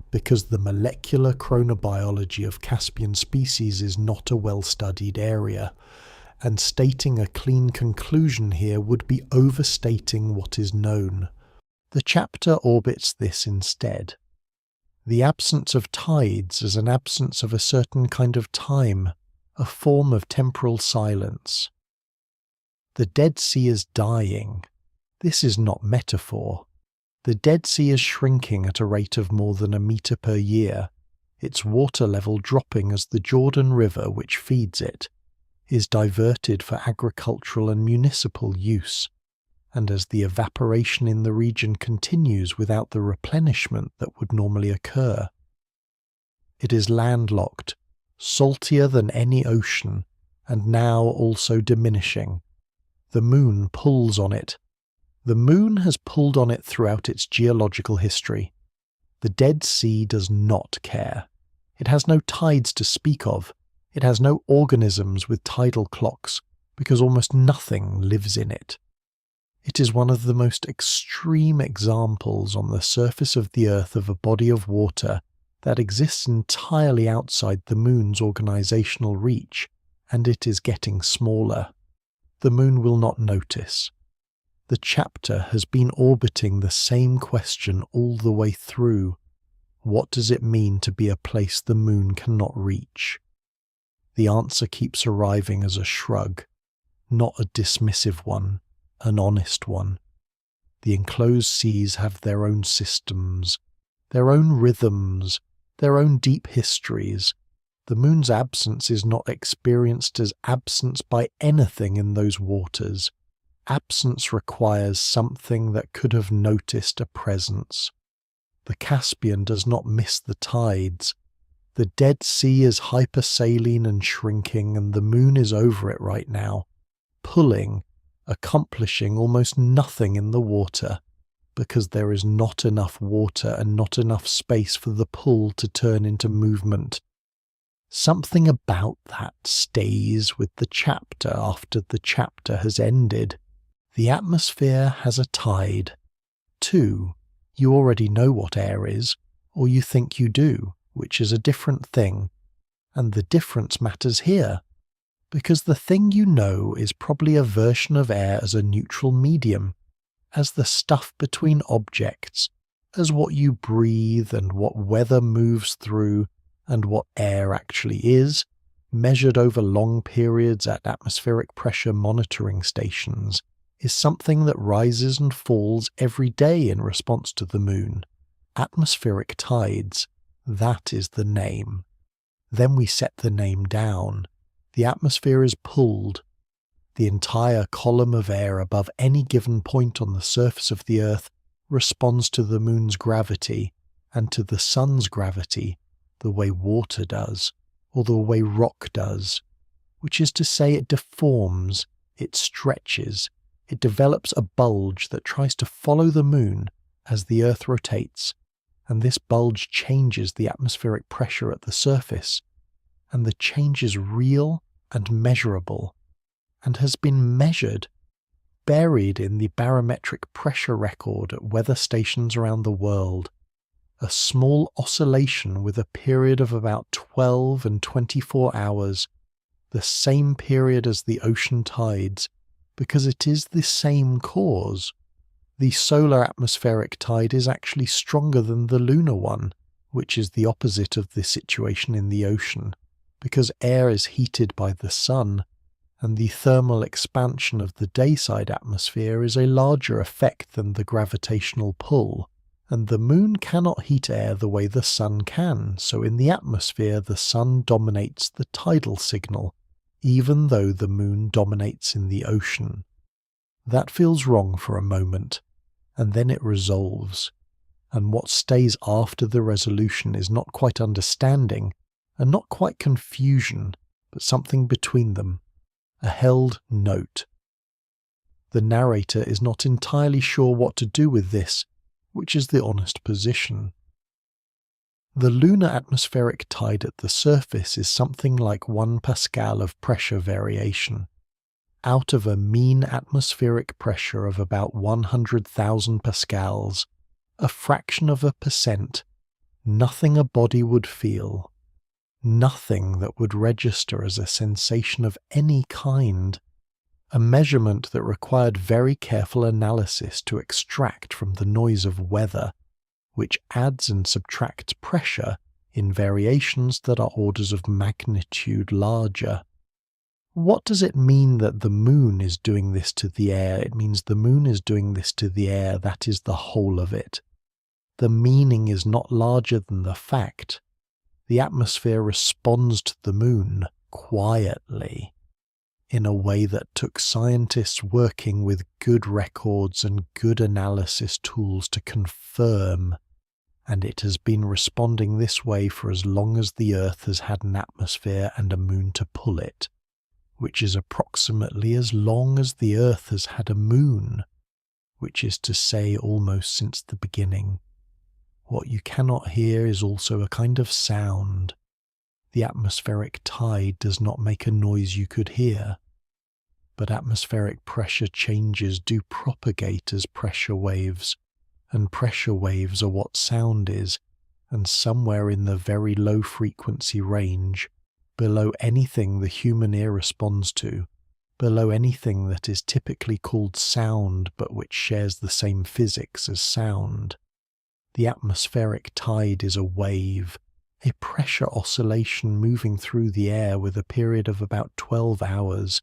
because the molecular chronobiology of Caspian species is not a well-studied area, and stating a clean conclusion here would be overstating what is known. The chapter orbits this instead. The absence of tides is an absence of a certain kind of time, a form of temporal silence. The Dead Sea is dying. This is not metaphor. The Dead Sea is shrinking at a rate of more than 1 metre per year, its water level dropping as the Jordan River, which feeds it, is diverted for agricultural and municipal use, and as the evaporation in the region continues without the replenishment that would normally occur. It is landlocked, saltier than any ocean, and now also diminishing. The moon pulls on it. The moon has pulled on it throughout its geological history. The Dead Sea does not care. It has no tides to speak of. It has no organisms with tidal clocks, because almost nothing lives in it. It is one of the most extreme examples on the surface of the Earth of a body of water that exists entirely outside the moon's organizational reach, and it is getting smaller. The moon will not notice. The chapter has been orbiting the same question all the way through. What does it mean to be a place the moon cannot reach? The answer keeps arriving as a shrug, not a dismissive one, an honest one. The enclosed seas have their own systems, their own rhythms, their own deep histories. The moon's absence is not experienced as absence by anything in those waters. Absence requires something that could have noticed a presence. The Caspian does not miss the tides. The Dead Sea is hypersaline and shrinking, and the moon is over it right now, pulling, accomplishing almost nothing in the water. because there is not enough water and not enough space for the pull to turn into movement. Something about that stays with the chapter after the chapter has ended. The atmosphere has a tide. 2. You already know what air is, or you think you do, which is a different thing. And the difference matters here, because the thing you know is probably a version of air as a neutral medium, as the stuff between objects, as what you breathe and what weather moves through, and what air actually is, measured over long periods at atmospheric pressure monitoring stations, is something that rises and falls every day in response to the moon. Atmospheric tides, that is the name. Then we set the name down. The atmosphere is pulled. The entire column of air above any given point on the surface of the Earth responds to the moon's gravity and to the sun's gravity the way water does, or the way rock does, which is to say it deforms, it stretches, it develops a bulge that tries to follow the moon as the Earth rotates, and this bulge changes the atmospheric pressure at the surface, and the change is real and measurable, and has been measured, buried in the barometric pressure record at weather stations around the world. A small oscillation with a period of about 12 and 24 hours, the same period as the ocean tides, because it is the same cause. The solar atmospheric tide is actually stronger than the lunar one, which is the opposite of the situation in the ocean, because air is heated by the sun, and the thermal expansion of the dayside atmosphere is a larger effect than the gravitational pull. And the moon cannot heat air the way the sun can, so in the atmosphere the sun dominates the tidal signal, even though the moon dominates in the ocean. That feels wrong for a moment, and then it resolves, and what stays after the resolution is not quite understanding, and not quite confusion, but something between them, a held note. The narrator is not entirely sure what to do with this, which is the honest position. The lunar atmospheric tide at the surface is something like 1 Pascal of pressure variation, out of a mean atmospheric pressure of about 100,000 pascals, a fraction of a percent, nothing a body would feel, nothing that would register as a sensation of any kind. A measurement that required very careful analysis to extract from the noise of weather, which adds and subtracts pressure in variations that are orders of magnitude larger. What does it mean that the moon is doing this to the air? It means the moon is doing this to the air, that is the whole of it. The meaning is not larger than the fact. The atmosphere responds to the moon quietly, in a way that took scientists working with good records and good analysis tools to confirm, and it has been responding this way for as long as the Earth has had an atmosphere and a moon to pull it, which is approximately as long as the Earth has had a moon, which is to say almost since the beginning. What you cannot hear is also a kind of sound. The atmospheric tide does not make a noise you could hear, but atmospheric pressure changes do propagate as pressure waves, and pressure waves are what sound is, and somewhere in the very low frequency range, below anything the human ear responds to, below anything that is typically called sound but which shares the same physics as sound. The atmospheric tide is a wave, a pressure oscillation moving through the air with a period of about 12 hours,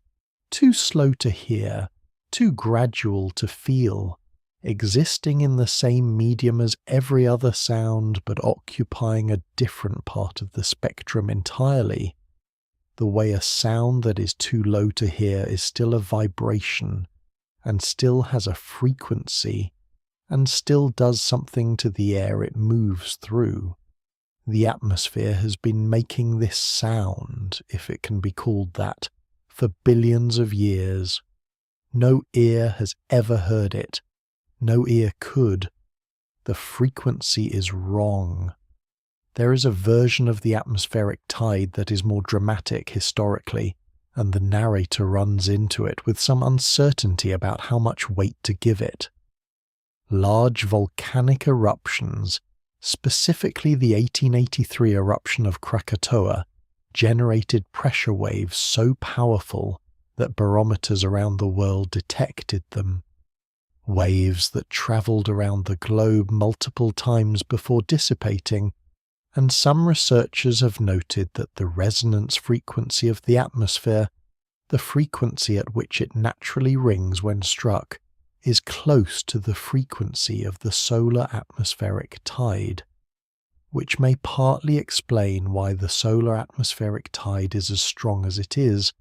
too slow to hear, too gradual to feel, existing in the same medium as every other sound but occupying a different part of the spectrum entirely. The way a sound that is too low to hear is still a vibration, and still has a frequency, and still does something to the air it moves through. The atmosphere has been making this sound, if it can be called that, for billions of years. No ear has ever heard it, No ear could. The frequency is wrong. There is a version of the atmospheric tide that is more dramatic historically, and the narrator runs into it with some uncertainty about how much weight to give it. Large volcanic eruptions, specifically the 1883 eruption of Krakatoa, generated pressure waves so powerful that barometers around the world detected them. Waves that travelled around the globe multiple times before dissipating, and some researchers have noted that the resonance frequency of the atmosphere, the frequency at which it naturally rings when struck, is close to the frequency of the solar atmospheric tide, which may partly explain why the solar atmospheric tide is as strong as it is.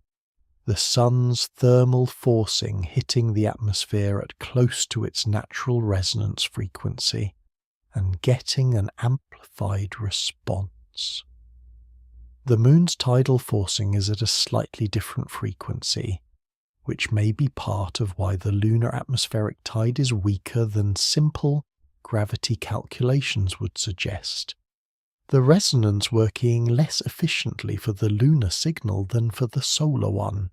The sun's thermal forcing hitting the atmosphere at close to its natural resonance frequency and getting an amplified response. The moon's tidal forcing is at a slightly different frequency, which may be part of why the lunar atmospheric tide is weaker than simple gravity calculations would suggest. The resonance working less efficiently for the lunar signal than for the solar one.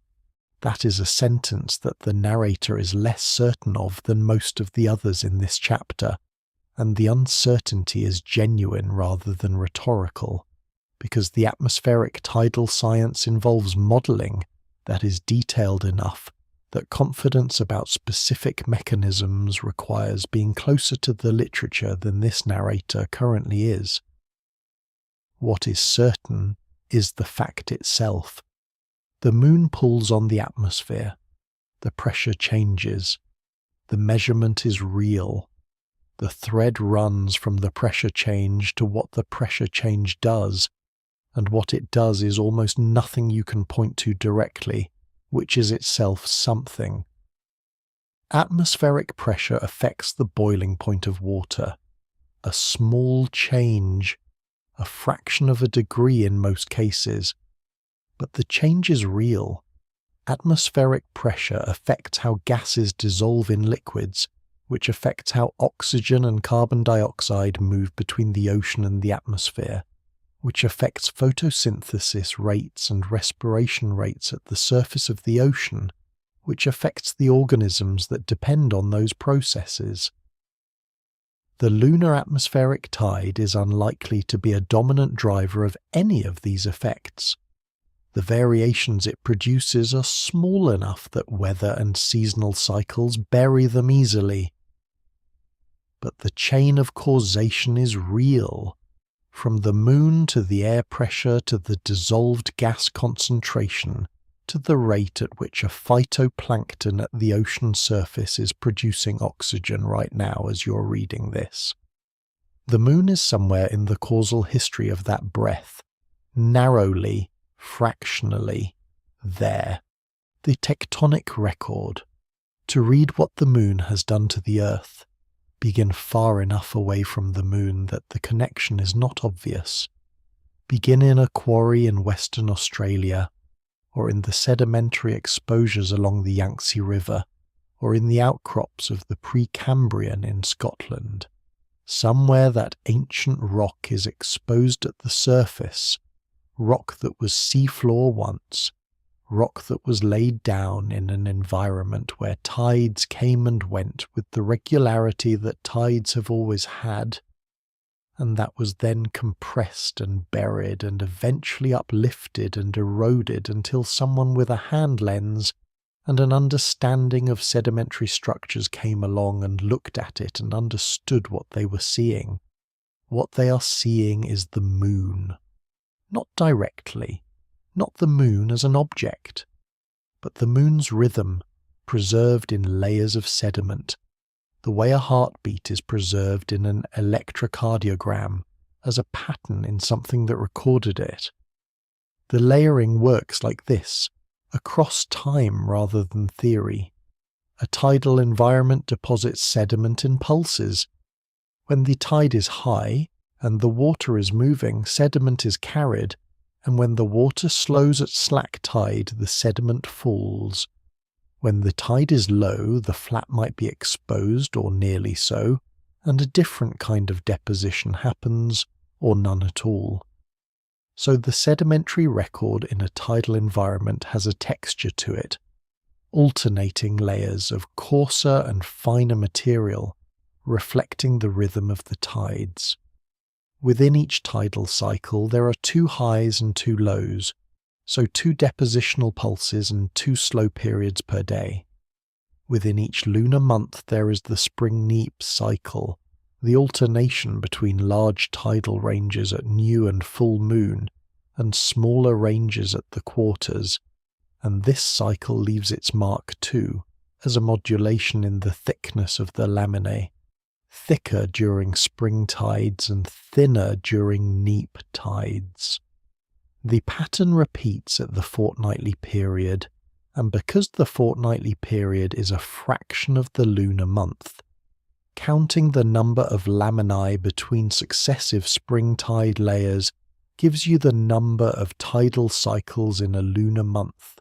That is a sentence that the narrator is less certain of than most of the others in this chapter, and the uncertainty is genuine rather than rhetorical, because the atmospheric tidal science involves modelling that is detailed enough that confidence about specific mechanisms requires being closer to the literature than this narrator currently is. What is certain is the fact itself. The moon pulls on the atmosphere. The pressure changes. The measurement is real. The thread runs from the pressure change to what the pressure change does, and what it does is almost nothing you can point to directly, which is itself something. Atmospheric pressure affects the boiling point of water. A small change, a fraction of a degree in most cases, but the change is real. Atmospheric pressure affects how gases dissolve in liquids, which affects how oxygen and carbon dioxide move between the ocean and the atmosphere, which affects photosynthesis rates and respiration rates at the surface of the ocean, which affects the organisms that depend on those processes. The lunar atmospheric tide is unlikely to be a dominant driver of any of these effects. The variations it produces are small enough that weather and seasonal cycles bury them easily. But the chain of causation is real, from the moon to the air pressure to the dissolved gas concentration to the rate at which a phytoplankton at the ocean surface is producing oxygen right now as you're reading this. The moon is somewhere in the causal history of that breath, narrowly, fractionally, there. The tectonic record. To read what the moon has done to the Earth, begin far enough away from the moon that the connection is not obvious. Begin in a quarry in Western Australia, or in the sedimentary exposures along the Yangtze River, or in the outcrops of the Precambrian in Scotland. Somewhere that ancient rock is exposed at the surface, rock that was seafloor once, rock that was laid down in an environment where tides came and went with the regularity that tides have always had, and that was then compressed and buried and eventually uplifted and eroded until someone with a hand lens and an understanding of sedimentary structures came along and looked at it and understood what they were seeing. What they are seeing is the moon. Not directly, not the moon as an object, but the moon's rhythm, preserved in layers of sediment, the way a heartbeat is preserved in an electrocardiogram as a pattern in something that recorded it. The layering works like this, across time rather than theory. A tidal environment deposits sediment in pulses. When the tide is high and the water is moving, sediment is carried, and when the water slows at slack tide, the sediment falls. When the tide is low, the flat might be exposed or nearly so, and a different kind of deposition happens, or none at all. So the sedimentary record in a tidal environment has a texture to it, alternating layers of coarser and finer material, reflecting the rhythm of the tides. Within each tidal cycle there are 2 highs and 2 lows, so 2 depositional pulses and 2 slow periods per day. Within each lunar month there is the spring-neap cycle, the alternation between large tidal ranges at new and full moon and smaller ranges at the quarters, and this cycle leaves its mark too, as a modulation in the thickness of the laminae, thicker during spring tides and thinner during neap tides. The pattern repeats at the fortnightly period, and because the fortnightly period is a fraction of the lunar month, counting the number of laminae between successive spring tide layers gives you the number of tidal cycles in a lunar month,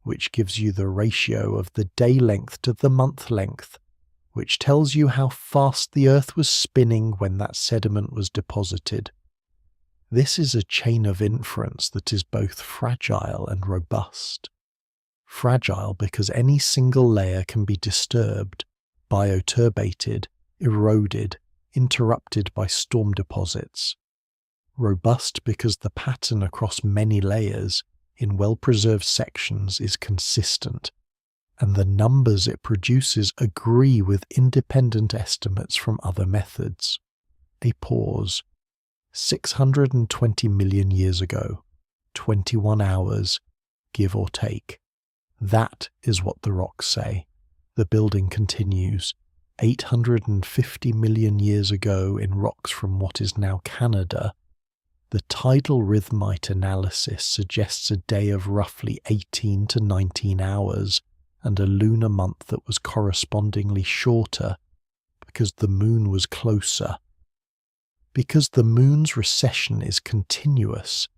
which gives you the ratio of the day length to the month length, which tells you how fast the Earth was spinning when that sediment was deposited. This is a chain of inference that is both fragile and robust. Fragile because any single layer can be disturbed, bioturbated, eroded, interrupted by storm deposits. Robust because the pattern across many layers in well-preserved sections is consistent, and the numbers it produces agree with independent estimates from other methods. A pause. 620 million years ago, 21 hours, give or take. That is what the rocks say. The building continues. 850 million years ago in rocks from what is now Canada, the tidal rhythmite analysis suggests a day of roughly 18 to 19 hours and a lunar month that was correspondingly shorter because the moon was closer. Because the moon's recession is continuous,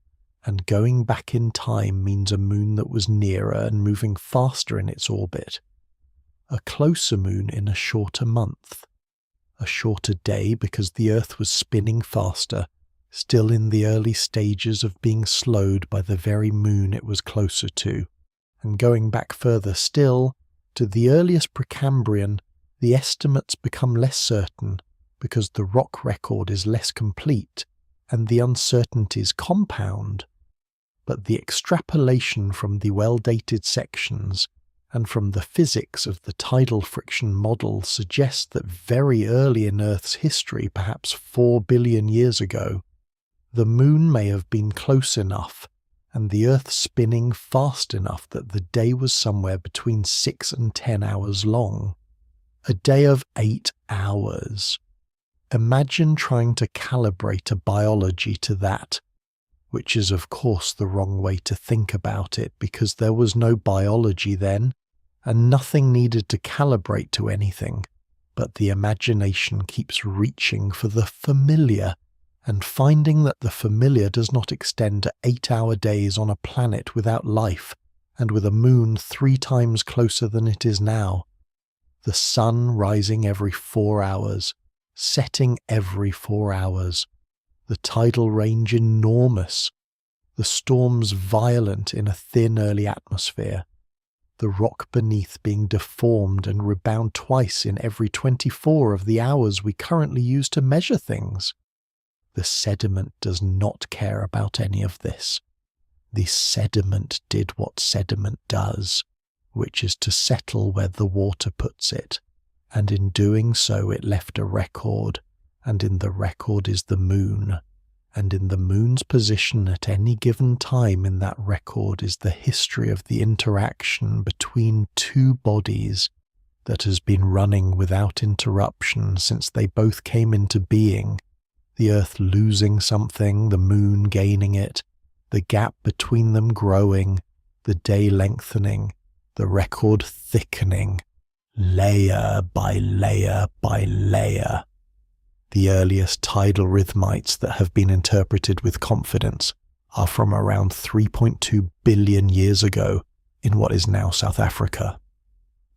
and going back in time means a moon that was nearer and moving faster in its orbit. A closer moon in a shorter month. A shorter day because the Earth was spinning faster, still in the early stages of being slowed by the very moon it was closer to, and going back further still, to the earliest Precambrian, the estimates become less certain because the rock record is less complete and the uncertainties compound. But the extrapolation from the well-dated sections and from the physics of the tidal friction model suggests that very early in Earth's history, perhaps 4 billion years ago, the moon may have been close enough and the Earth spinning fast enough that the day was somewhere between 6 and 10 hours long. A day of 8 hours. Imagine trying to calibrate a biology to that, which is of course the wrong way to think about it because there was no biology then, and nothing needed to calibrate to anything, but the imagination keeps reaching for the familiar, and finding that the familiar does not extend to 8-hour days on a planet without life, and with a moon 3 times closer than it is now. The sun rising every 4 hours, setting every 4 hours, the tidal range enormous, the storms violent in a thin early atmosphere, the rock beneath being deformed and rebound twice in every 24 of the hours we currently use to measure things. The sediment does not care about any of this. The sediment did what sediment does, which is to settle where the water puts it, and in doing so it left a record, and in the record is the moon, and in the moon's position at any given time in that record is the history of the interaction between 2 bodies that has been running without interruption since they both came into being, the Earth losing something, the moon gaining it, the gap between them growing, the day lengthening, the record thickening, layer by layer by layer. The earliest tidal rhythmites that have been interpreted with confidence are from around 3.2 billion years ago in what is now South Africa.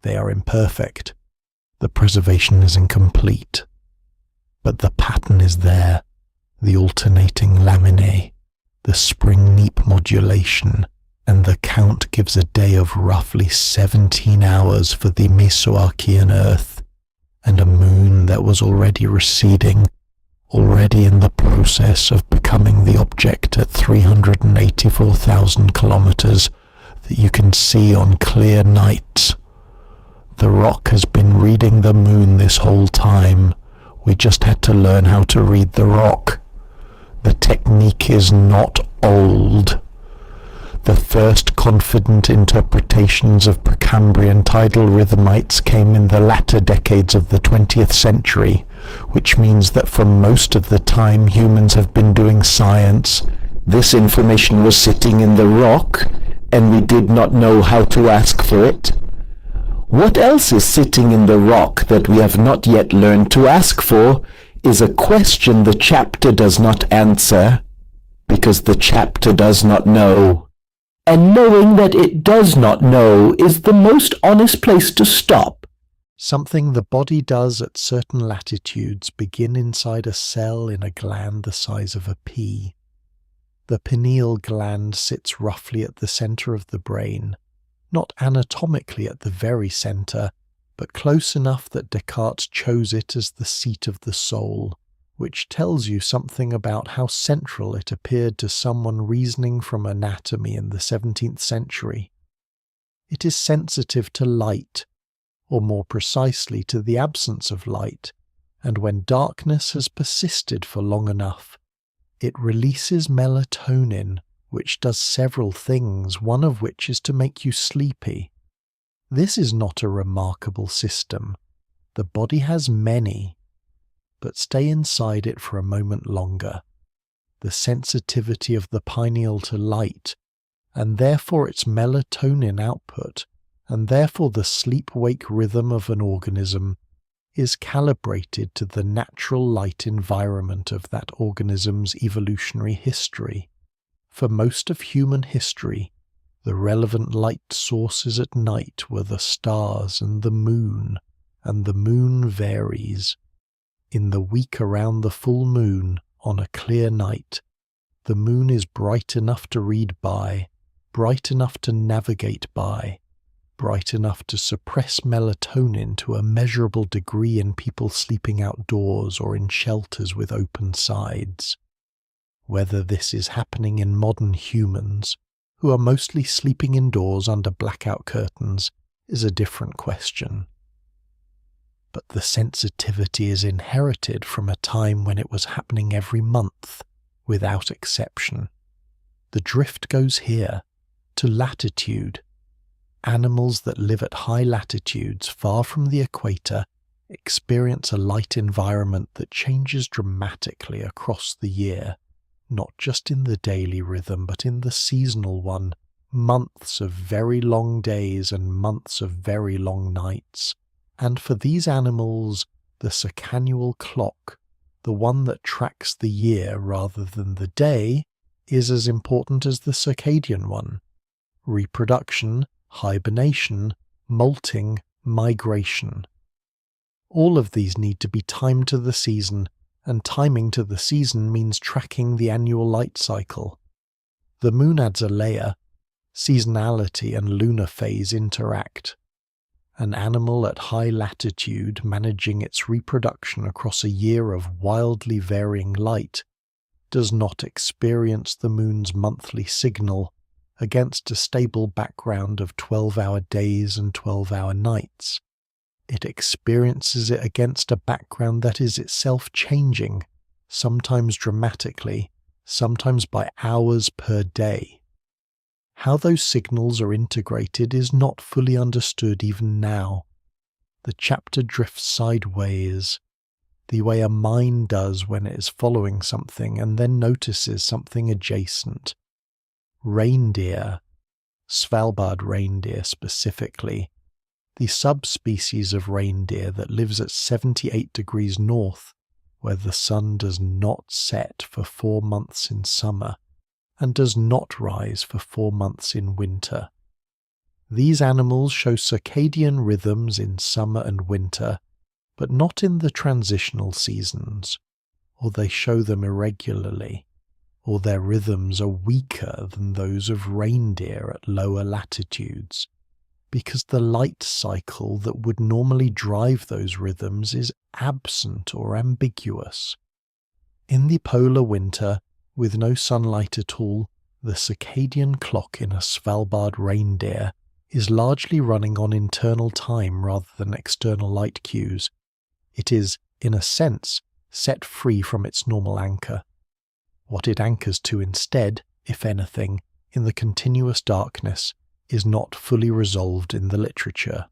They are imperfect. The preservation is incomplete. But the pattern is there, the alternating laminae, the spring neap modulation, and the count gives a day of roughly 17 hours for the Mesoarchean Earth, and a moon that was already receding, already in the process of becoming the object at 384,000 kilometers that you can see on clear nights. The rock has been reading the moon this whole time. We just had to learn how to read the rock. The technique is not old. The first confident interpretations of Precambrian tidal rhythmites came in the latter decades of the 20th century, which means that for most of the time humans have been doing science, this information was sitting in the rock, and we did not know how to ask for it. What else is sitting in the rock that we have not yet learned to ask for is a question the chapter does not answer, because the chapter does not know. And knowing that it does not know is the most honest place to stop. Something the body does at certain latitudes begin inside a cell in a gland the size of a pea. The pineal gland sits roughly at the center of the brain, not anatomically at the very center, but close enough that Descartes chose it as the seat of the soul, which tells you something about how central it appeared to someone reasoning from anatomy in the 17th century. It is sensitive to light, or more precisely to the absence of light, and when darkness has persisted for long enough, it releases melatonin, which does several things, one of which is to make you sleepy. This is not a remarkable system. The body has many, but stay inside it for a moment longer. The sensitivity of the pineal to light, and therefore its melatonin output, and therefore the sleep-wake rhythm of an organism, is calibrated to the natural light environment of that organism's evolutionary history. For most of human history, the relevant light sources at night were the stars and the moon varies. In the week around the full moon, on a clear night, the moon is bright enough to read by, bright enough to navigate by, bright enough to suppress melatonin to a measurable degree in people sleeping outdoors or in shelters with open sides. Whether this is happening in modern humans, who are mostly sleeping indoors under blackout curtains, is a different question. But the sensitivity is inherited from a time when it was happening every month, without exception. The drift goes here, to latitude. Animals that live at high latitudes, far from the equator, experience a light environment that changes dramatically across the year, not just in the daily rhythm, but in the seasonal one, months of very long days and months of very long nights. And for these animals, the circannual clock, the one that tracks the year rather than the day, is as important as the circadian one. Reproduction, hibernation, molting, migration. All of these need to be timed to the season, and timing to the season means tracking the annual light cycle. The moon adds a layer. Seasonality and lunar phase interact. An animal at high latitude managing its reproduction across a year of wildly varying light does not experience the moon's monthly signal against a stable background of 12-hour days and 12-hour nights. It experiences it against a background that is itself changing, sometimes dramatically, sometimes by hours per day. How those signals are integrated is not fully understood even now. The chapter drifts sideways, the way a mind does when it is following something and then notices something adjacent. Reindeer, Svalbard reindeer specifically, the subspecies of reindeer that lives at 78 degrees north, where the sun does not set for 4 months in summer, and does not rise for 4 months in winter. These animals show circadian rhythms in summer and winter, but not in the transitional seasons, or they show them irregularly, or their rhythms are weaker than those of reindeer at lower latitudes, because the light cycle that would normally drive those rhythms is absent or ambiguous. In the polar winter, with no sunlight at all, the circadian clock in a Svalbard reindeer is largely running on internal time rather than external light cues. It is, in a sense, set free from its normal anchor. What it anchors to instead, if anything, in the continuous darkness, is not fully resolved in the literature.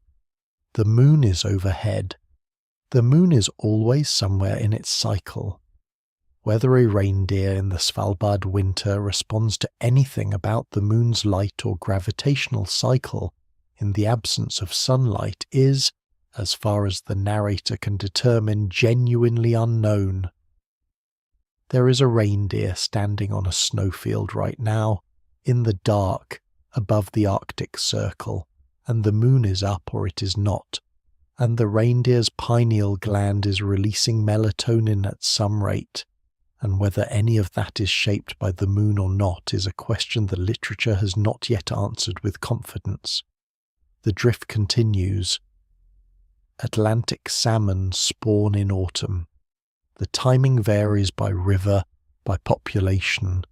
The moon is overhead. The moon is always somewhere in its cycle. Whether a reindeer in the Svalbard winter responds to anything about the moon's light or gravitational cycle in the absence of sunlight is, as far as the narrator can determine, genuinely unknown. There is a reindeer standing on a snowfield right now, in the dark, above the Arctic Circle, and the moon is up or it is not, and the reindeer's pineal gland is releasing melatonin at some rate, and whether any of that is shaped by the moon or not is a question the literature has not yet answered with confidence. The drift continues. Atlantic salmon spawn in autumn. The timing varies by river, by population,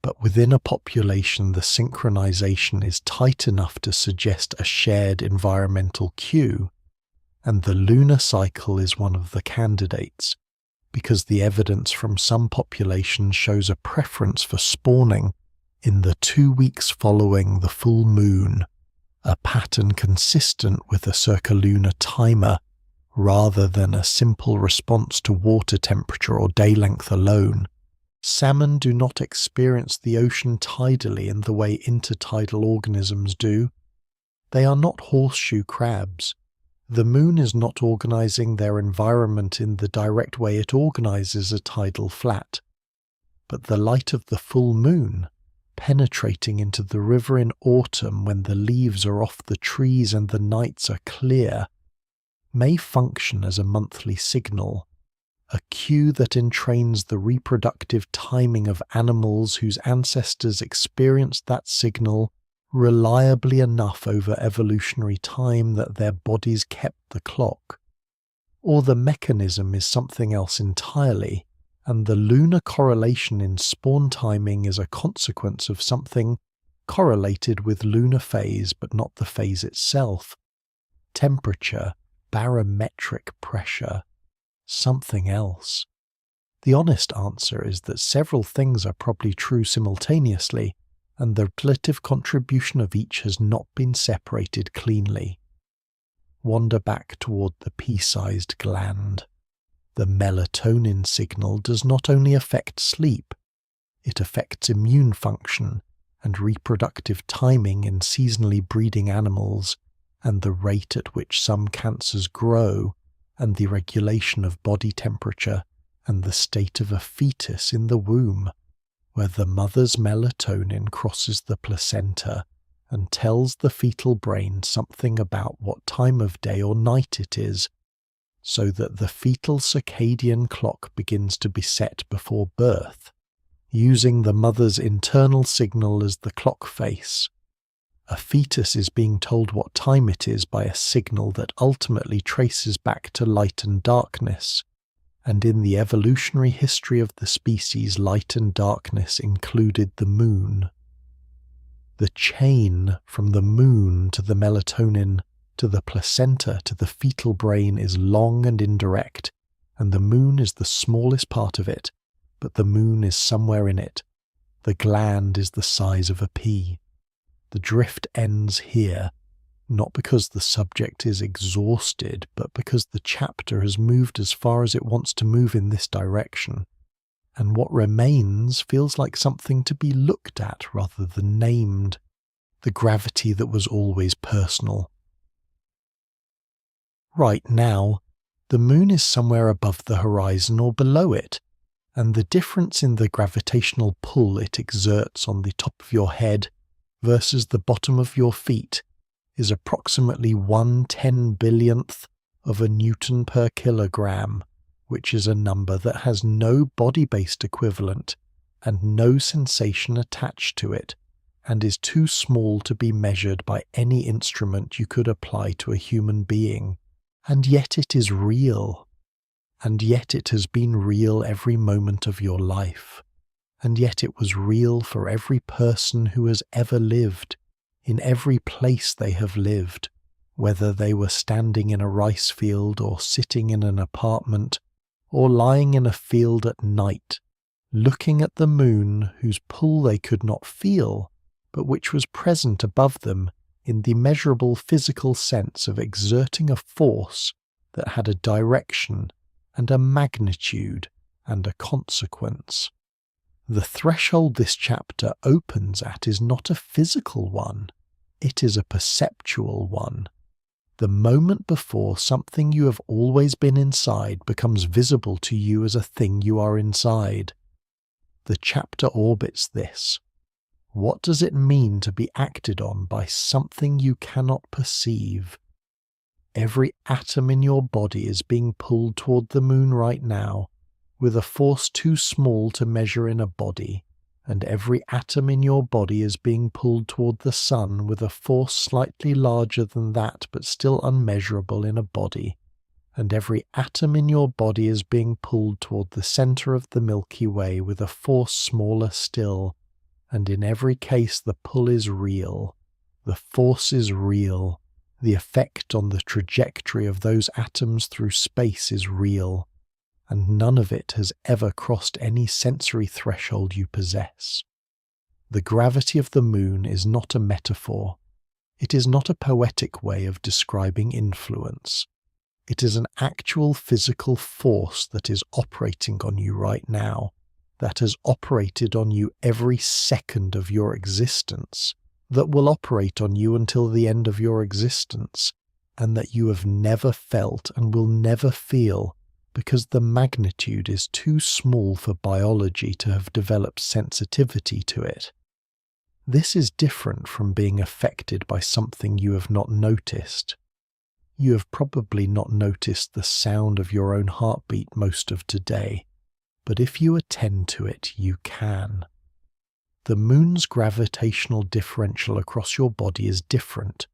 but within a population the synchronization is tight enough to suggest a shared environmental cue, and the lunar cycle is one of the candidates, because the evidence from some populations shows a preference for spawning in the 2 weeks following the full moon, a pattern consistent with a circulunar timer rather than a simple response to water temperature or day length alone. Salmon do not experience the ocean tidally in the way intertidal organisms do. They are not horseshoe crabs. The moon is not organizing their environment in the direct way it organizes a tidal flat. But the light of the full moon, penetrating into the river in autumn when the leaves are off the trees and the nights are clear, may function as a monthly signal, a cue that entrains the reproductive timing of animals whose ancestors experienced that signal reliably enough over evolutionary time that their bodies kept the clock. Or the mechanism is something else entirely, and the lunar correlation in spawn timing is a consequence of something correlated with lunar phase but not the phase itself. Temperature, barometric pressure, something else. The honest answer is that several things are probably true simultaneously, and the relative contribution of each has not been separated cleanly. Wander back toward the pea-sized gland. The melatonin signal does not only affect sleep, it affects immune function and reproductive timing in seasonally breeding animals, and the rate at which some cancers grow, and the regulation of body temperature, and the state of a fetus in the womb, where the mother's melatonin crosses the placenta and tells the fetal brain something about what time of day or night it is, so that the fetal circadian clock begins to be set before birth, using the mother's internal signal as the clock face. A fetus is being told what time it is by a signal that ultimately traces back to light and darkness, and in the evolutionary history of the species, light and darkness included the moon. The chain from the moon to the melatonin, to the placenta, to the fetal brain is long and indirect, and the moon is the smallest part of it, but the moon is somewhere in it. The gland is the size of a pea. The drift ends here, not because the subject is exhausted, but because the chapter has moved as far as it wants to move in this direction, and what remains feels like something to be looked at rather than named, the gravity that was always personal. Right now, the moon is somewhere above the horizon or below it, and the difference in the gravitational pull it exerts on the top of your head versus the bottom of your feet is approximately 1/10 billionth of a Newton per kilogram, which is a number that has no body-based equivalent and no sensation attached to it, and is too small to be measured by any instrument you could apply to a human being. And yet it is real. And yet it has been real every moment of your life. And yet it was real for every person who has ever lived, in every place they have lived, whether they were standing in a rice field or sitting in an apartment, or lying in a field at night, looking at the moon whose pull they could not feel, but which was present above them in the measurable physical sense of exerting a force that had a direction and a magnitude and a consequence. The threshold this chapter opens at is not a physical one, it is a perceptual one. The moment before something you have always been inside becomes visible to you as a thing you are inside. The chapter orbits this. What does it mean to be acted on by something you cannot perceive? Every atom in your body is being pulled toward the moon right now, with a force too small to measure in a body, and every atom in your body is being pulled toward the sun with a force slightly larger than that but still unmeasurable in a body, and every atom in your body is being pulled toward the center of the Milky Way with a force smaller still, and in every case the pull is real, the force is real, the effect on the trajectory of those atoms through space is real, and none of it has ever crossed any sensory threshold you possess. The gravity of the moon is not a metaphor. It is not a poetic way of describing influence. It is an actual physical force that is operating on you right now, that has operated on you every second of your existence, that will operate on you until the end of your existence, and that you have never felt and will never feel, because the magnitude is too small for biology to have developed sensitivity to it. This is different from being affected by something you have not noticed. You have probably not noticed the sound of your own heartbeat most of today, but if you attend to it, you can. The moon's gravitational differential across your body is different.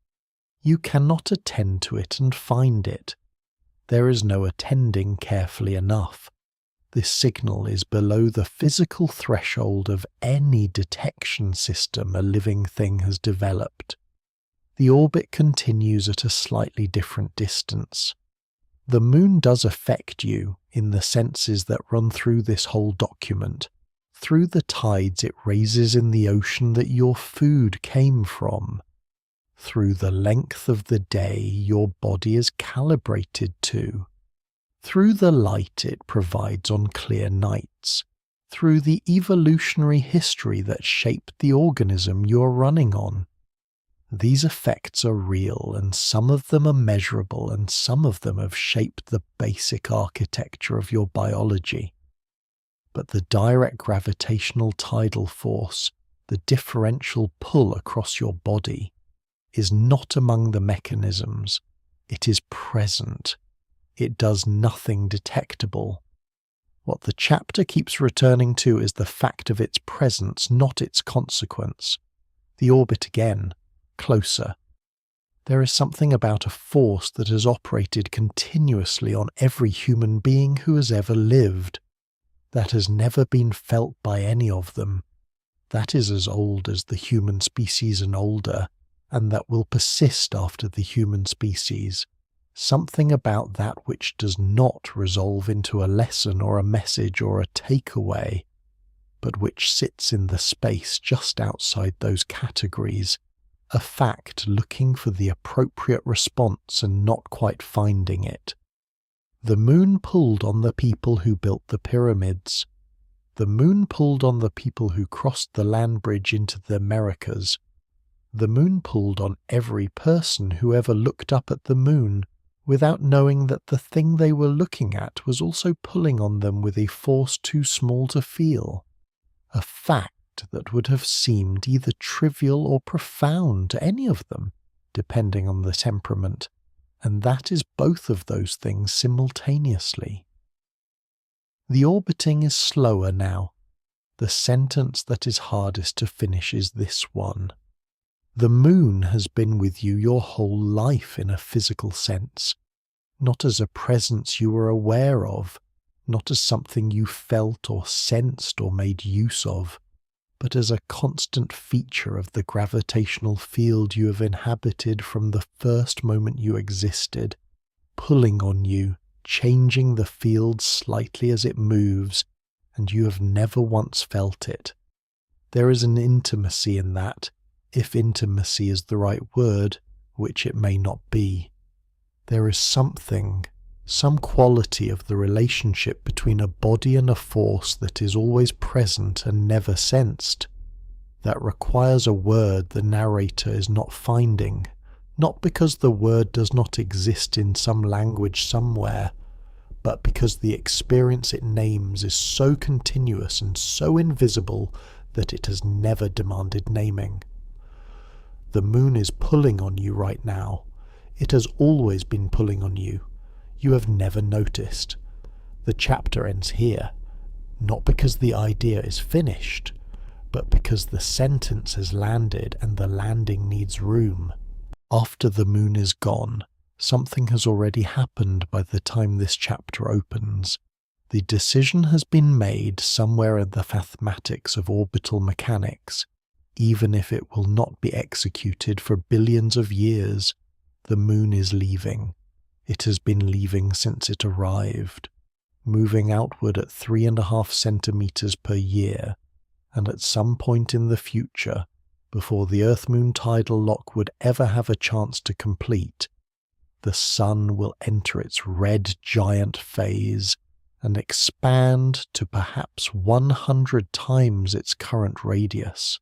You cannot attend to it and find it. There is no attending carefully enough. This signal is below the physical threshold of any detection system a living thing has developed. The orbit continues at a slightly different distance. The moon does affect you in the senses that run through this whole document, through the tides it raises in the ocean that your food came from, through the length of the day your body is calibrated to, through the light it provides on clear nights, through the evolutionary history that shaped the organism you're running on. These effects are real, and some of them are measurable, and some of them have shaped the basic architecture of your biology. But the direct gravitational tidal force, the differential pull across your body, is not among the mechanisms. It is present. It does nothing detectable. What the chapter keeps returning to is the fact of its presence, not its consequence. The orbit again. Closer. There is something about a force that has operated continuously on every human being who has ever lived, that has never been felt by any of them, that is as old as the human species and older, and that will persist after the human species. Something about that which does not resolve into a lesson or a message or a takeaway, but which sits in the space just outside those categories, a fact looking for the appropriate response and not quite finding it. The moon pulled on the people who built the pyramids. The moon pulled on the people who crossed the land bridge into the Americas. The moon pulled on every person who ever looked up at the moon without knowing that the thing they were looking at was also pulling on them with a force too small to feel. A fact that would have seemed either trivial or profound to any of them, depending on the temperament, and that is both of those things simultaneously. The orbiting is slower now. The sentence that is hardest to finish is this one. The moon has been with you your whole life in a physical sense, not as a presence you were aware of, not as something you felt or sensed or made use of, but as a constant feature of the gravitational field you have inhabited from the first moment you existed, pulling on you, changing the field slightly as it moves, and you have never once felt it. There is an intimacy in that, if intimacy is the right word, which it may not be. There is something, some quality of the relationship between a body and a force that is always present and never sensed, that requires a word the narrator is not finding, not because the word does not exist in some language somewhere, but because the experience it names is so continuous and so invisible that it has never demanded naming. The moon is pulling on you right now. It has always been pulling on you. You have never noticed. The chapter ends here, not because the idea is finished, but because the sentence has landed and the landing needs room. After the moon is gone, something has already happened by the time this chapter opens. The decision has been made somewhere in the mathematics of orbital mechanics. Even if it will not be executed for billions of years, the moon is leaving. It has been leaving since it arrived, moving outward at 3.5 centimeters per year, and at some point in the future, before the Earth-Moon tidal lock would ever have a chance to complete, the sun will enter its red giant phase and expand to perhaps 100 times its current radius.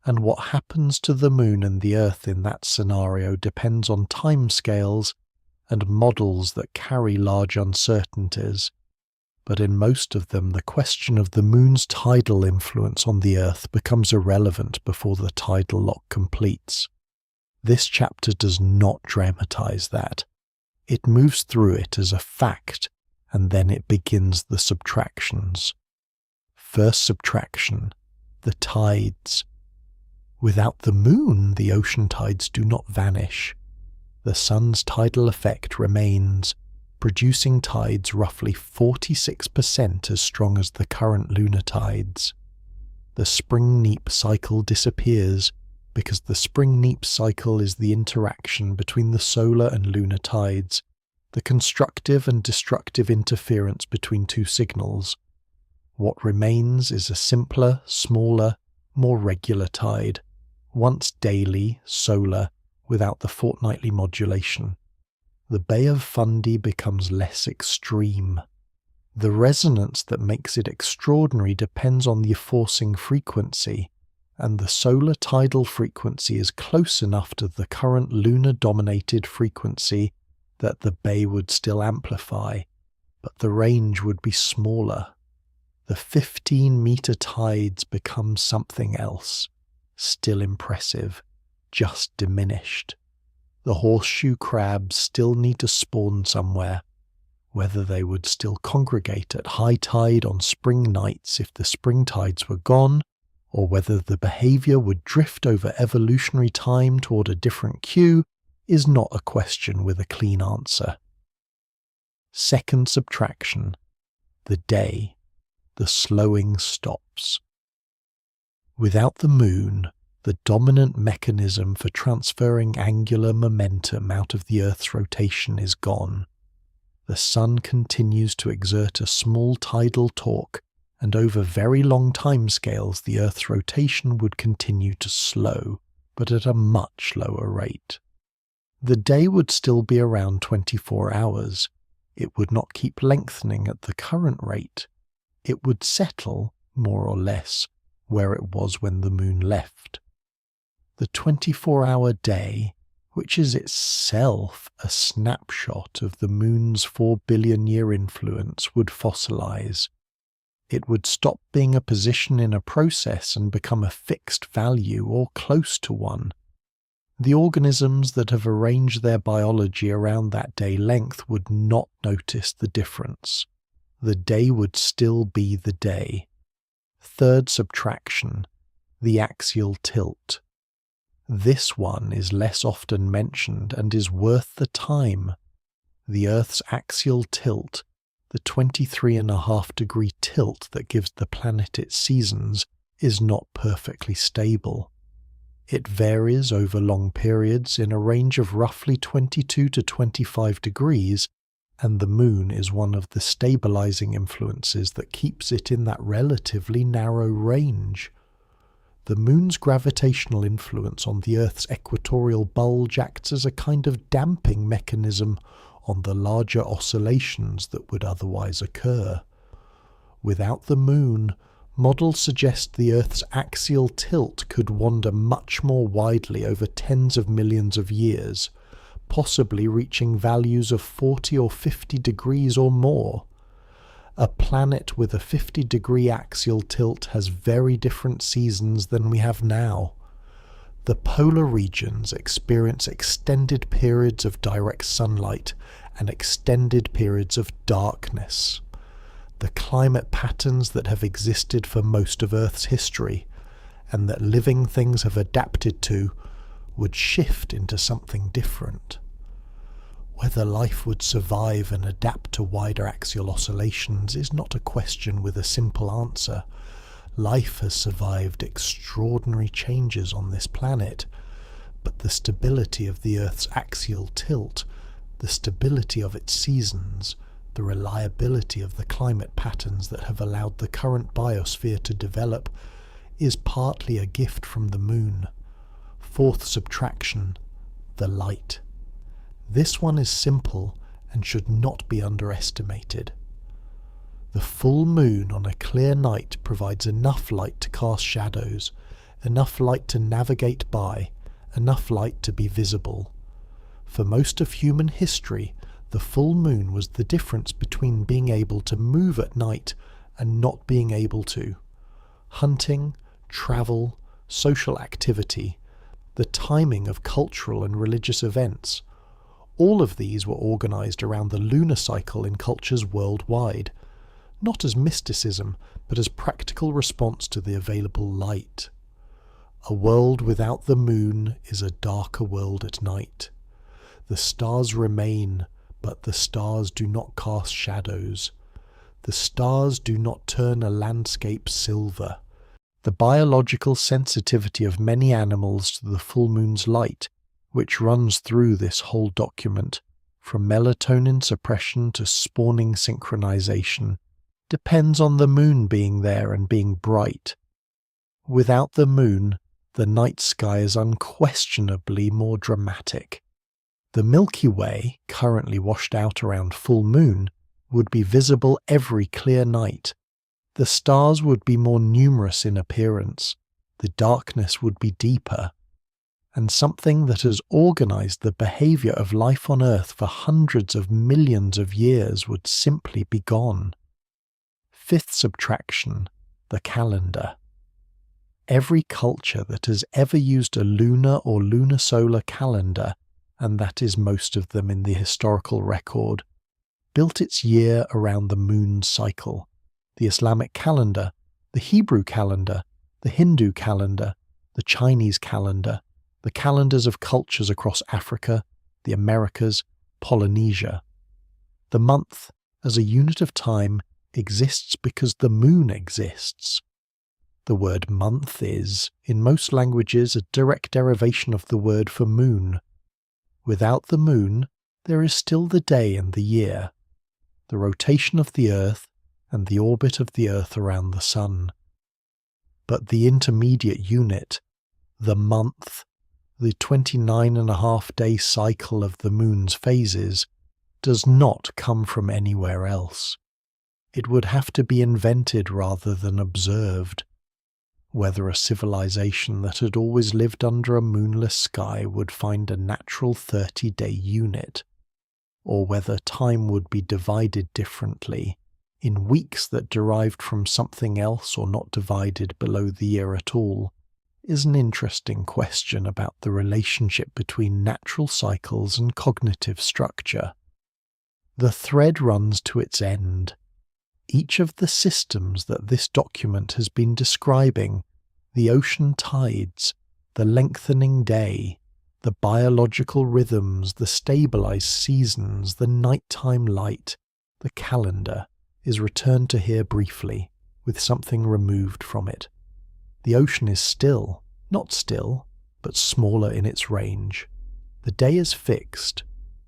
And what happens to the moon and the Earth in that scenario depends on timescales and models that carry large uncertainties. But in most of them, the question of the moon's tidal influence on the Earth becomes irrelevant before the tidal lock completes. This chapter does not dramatize that. It moves through it as a fact, and then it begins the subtractions. First subtraction, the tides. Without the moon, the ocean tides do not vanish. The sun's tidal effect remains, producing tides roughly 46% as strong as the current lunar tides. The spring-neap cycle disappears because the spring-neap cycle is the interaction between the solar and lunar tides, the constructive and destructive interference between two signals. What remains is a simpler, smaller, more regular tide, once daily, solar, without the fortnightly modulation. The Bay of Fundy becomes less extreme. The resonance that makes it extraordinary depends on the forcing frequency, and the solar tidal frequency is close enough to the current lunar-dominated frequency that the bay would still amplify, but the range would be smaller. The 15-meter tides become something else, still impressive, just diminished. The horseshoe crabs still need to spawn somewhere. Whether they would still congregate at high tide on spring nights if the spring tides were gone, or whether the behavior would drift over evolutionary time toward a different cue, is not a question with a clean answer. Second subtraction, the day, the slowing stops. Without the moon, the dominant mechanism for transferring angular momentum out of the Earth's rotation is gone. The sun continues to exert a small tidal torque, and over very long timescales the Earth's rotation would continue to slow, but at a much lower rate. The day would still be around 24 hours. It would not keep lengthening at the current rate. It would settle, more or less, where it was when the moon left. The 24-hour day, which is itself a snapshot of the moon's 4 billion-year influence, would fossilize. It would stop being a position in a process and become a fixed value or close to one. The organisms that have arranged their biology around that day length would not notice the difference. The day would still be the day. Third subtraction, the axial tilt. This one is less often mentioned and is worth the time. The Earth's axial tilt, the 23.5-degree tilt that gives the planet its seasons, is not perfectly stable. It varies over long periods in a range of roughly 22 to 25 degrees, and the Moon is one of the stabilizing influences that keeps it in that relatively narrow range. The Moon's gravitational influence on the Earth's equatorial bulge acts as a kind of damping mechanism on the larger oscillations that would otherwise occur. Without the Moon, models suggest the Earth's axial tilt could wander much more widely over tens of millions of years, possibly reaching values of 40 or 50 degrees or more. A planet with a 50-degree axial tilt has very different seasons than we have now. The polar regions experience extended periods of direct sunlight and extended periods of darkness. The climate patterns that have existed for most of Earth's history, and that living things have adapted to, would shift into something different. Whether life would survive and adapt to wider axial oscillations is not a question with a simple answer. Life has survived extraordinary changes on this planet, but the stability of the Earth's axial tilt, the stability of its seasons, the reliability of the climate patterns that have allowed the current biosphere to develop, is partly a gift from the Moon. Fourth subtraction, the light. This one is simple and should not be underestimated. The full moon on a clear night provides enough light to cast shadows, enough light to navigate by, enough light to be visible. For most of human history, the full moon was the difference between being able to move at night and not being able to. Hunting, travel, social activity, the timing of cultural and religious events, all of these were organized around the lunar cycle in cultures worldwide, not as mysticism, but as practical response to the available light. A world without the moon is a darker world at night. The stars remain, but the stars do not cast shadows. The stars do not turn a landscape silver. The biological sensitivity of many animals to the full moon's light, which runs through this whole document, from melatonin suppression to spawning synchronization, depends on the moon being there and being bright. Without the moon, the night sky is unquestionably more dramatic. The Milky Way, currently washed out around full moon, would be visible every clear night. The stars would be more numerous in appearance. The darkness would be deeper. And something that has organized the behavior of life on Earth for hundreds of millions of years would simply be gone. Fifth subtraction, the calendar. Every culture that has ever used a lunar or lunar-solar calendar, and that is most of them in the historical record, built its year around the moon's cycle. The Islamic calendar, the Hebrew calendar, the Hindu calendar, the Chinese calendar, the calendars of cultures across Africa, the Americas, Polynesia. The month, as a unit of time, exists because the moon exists. The word month is, in most languages, a direct derivation of the word for moon. Without the moon, there is still the day and the year, the rotation of the Earth and the orbit of the Earth around the Sun. But the intermediate unit, the month, the 29.5-day cycle of the moon's phases, does not come from anywhere else. It would have to be invented rather than observed. Whether a civilization that had always lived under a moonless sky would find a natural 30-day unit, or whether time would be divided differently, in weeks that derived from something else or not divided below the year at all, is an interesting question about the relationship between natural cycles and cognitive structure. The thread runs to its end. Each of the systems that this document has been describing, the ocean tides, the lengthening day, the biological rhythms, the stabilized seasons, the nighttime light, the calendar, is returned to here briefly, with something removed from it. The ocean is still, not still, but smaller in its range. The day is fixed,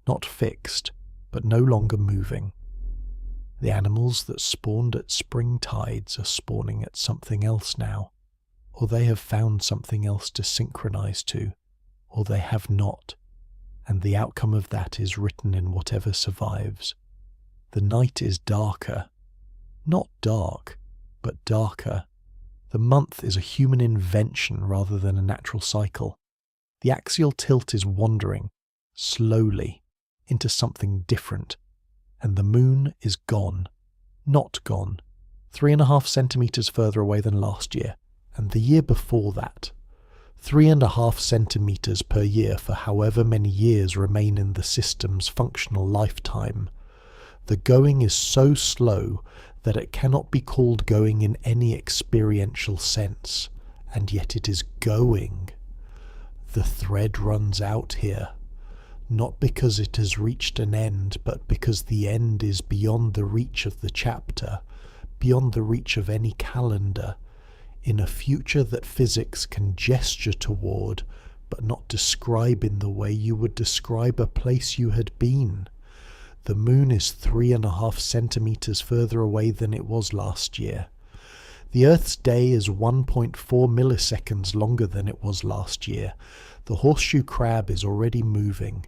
not fixed, but no longer moving. The animals that spawned at spring tides are spawning at something else now, or they have found something else to synchronize to, or they have not, and the outcome of that is written in whatever survives. The night is darker. Not dark, but darker. The month is a human invention rather than a natural cycle. The axial tilt is wandering, slowly, into something different, and the moon is gone. Not gone. 3.5 centimetres further away than last year, and the year before that. 3.5 centimetres per year for however many years remain in the system's functional lifetime. The going is so slow that it cannot be called going in any experiential sense, and yet it is going. The thread runs out here, not because it has reached an end, but because the end is beyond the reach of the chapter, beyond the reach of any calendar, in a future that physics can gesture toward, but not describe in the way you would describe a place you had been. The moon is 3.5 centimetres further away than it was last year. The Earth's day is 1.4 milliseconds longer than it was last year. The horseshoe crab is already moving.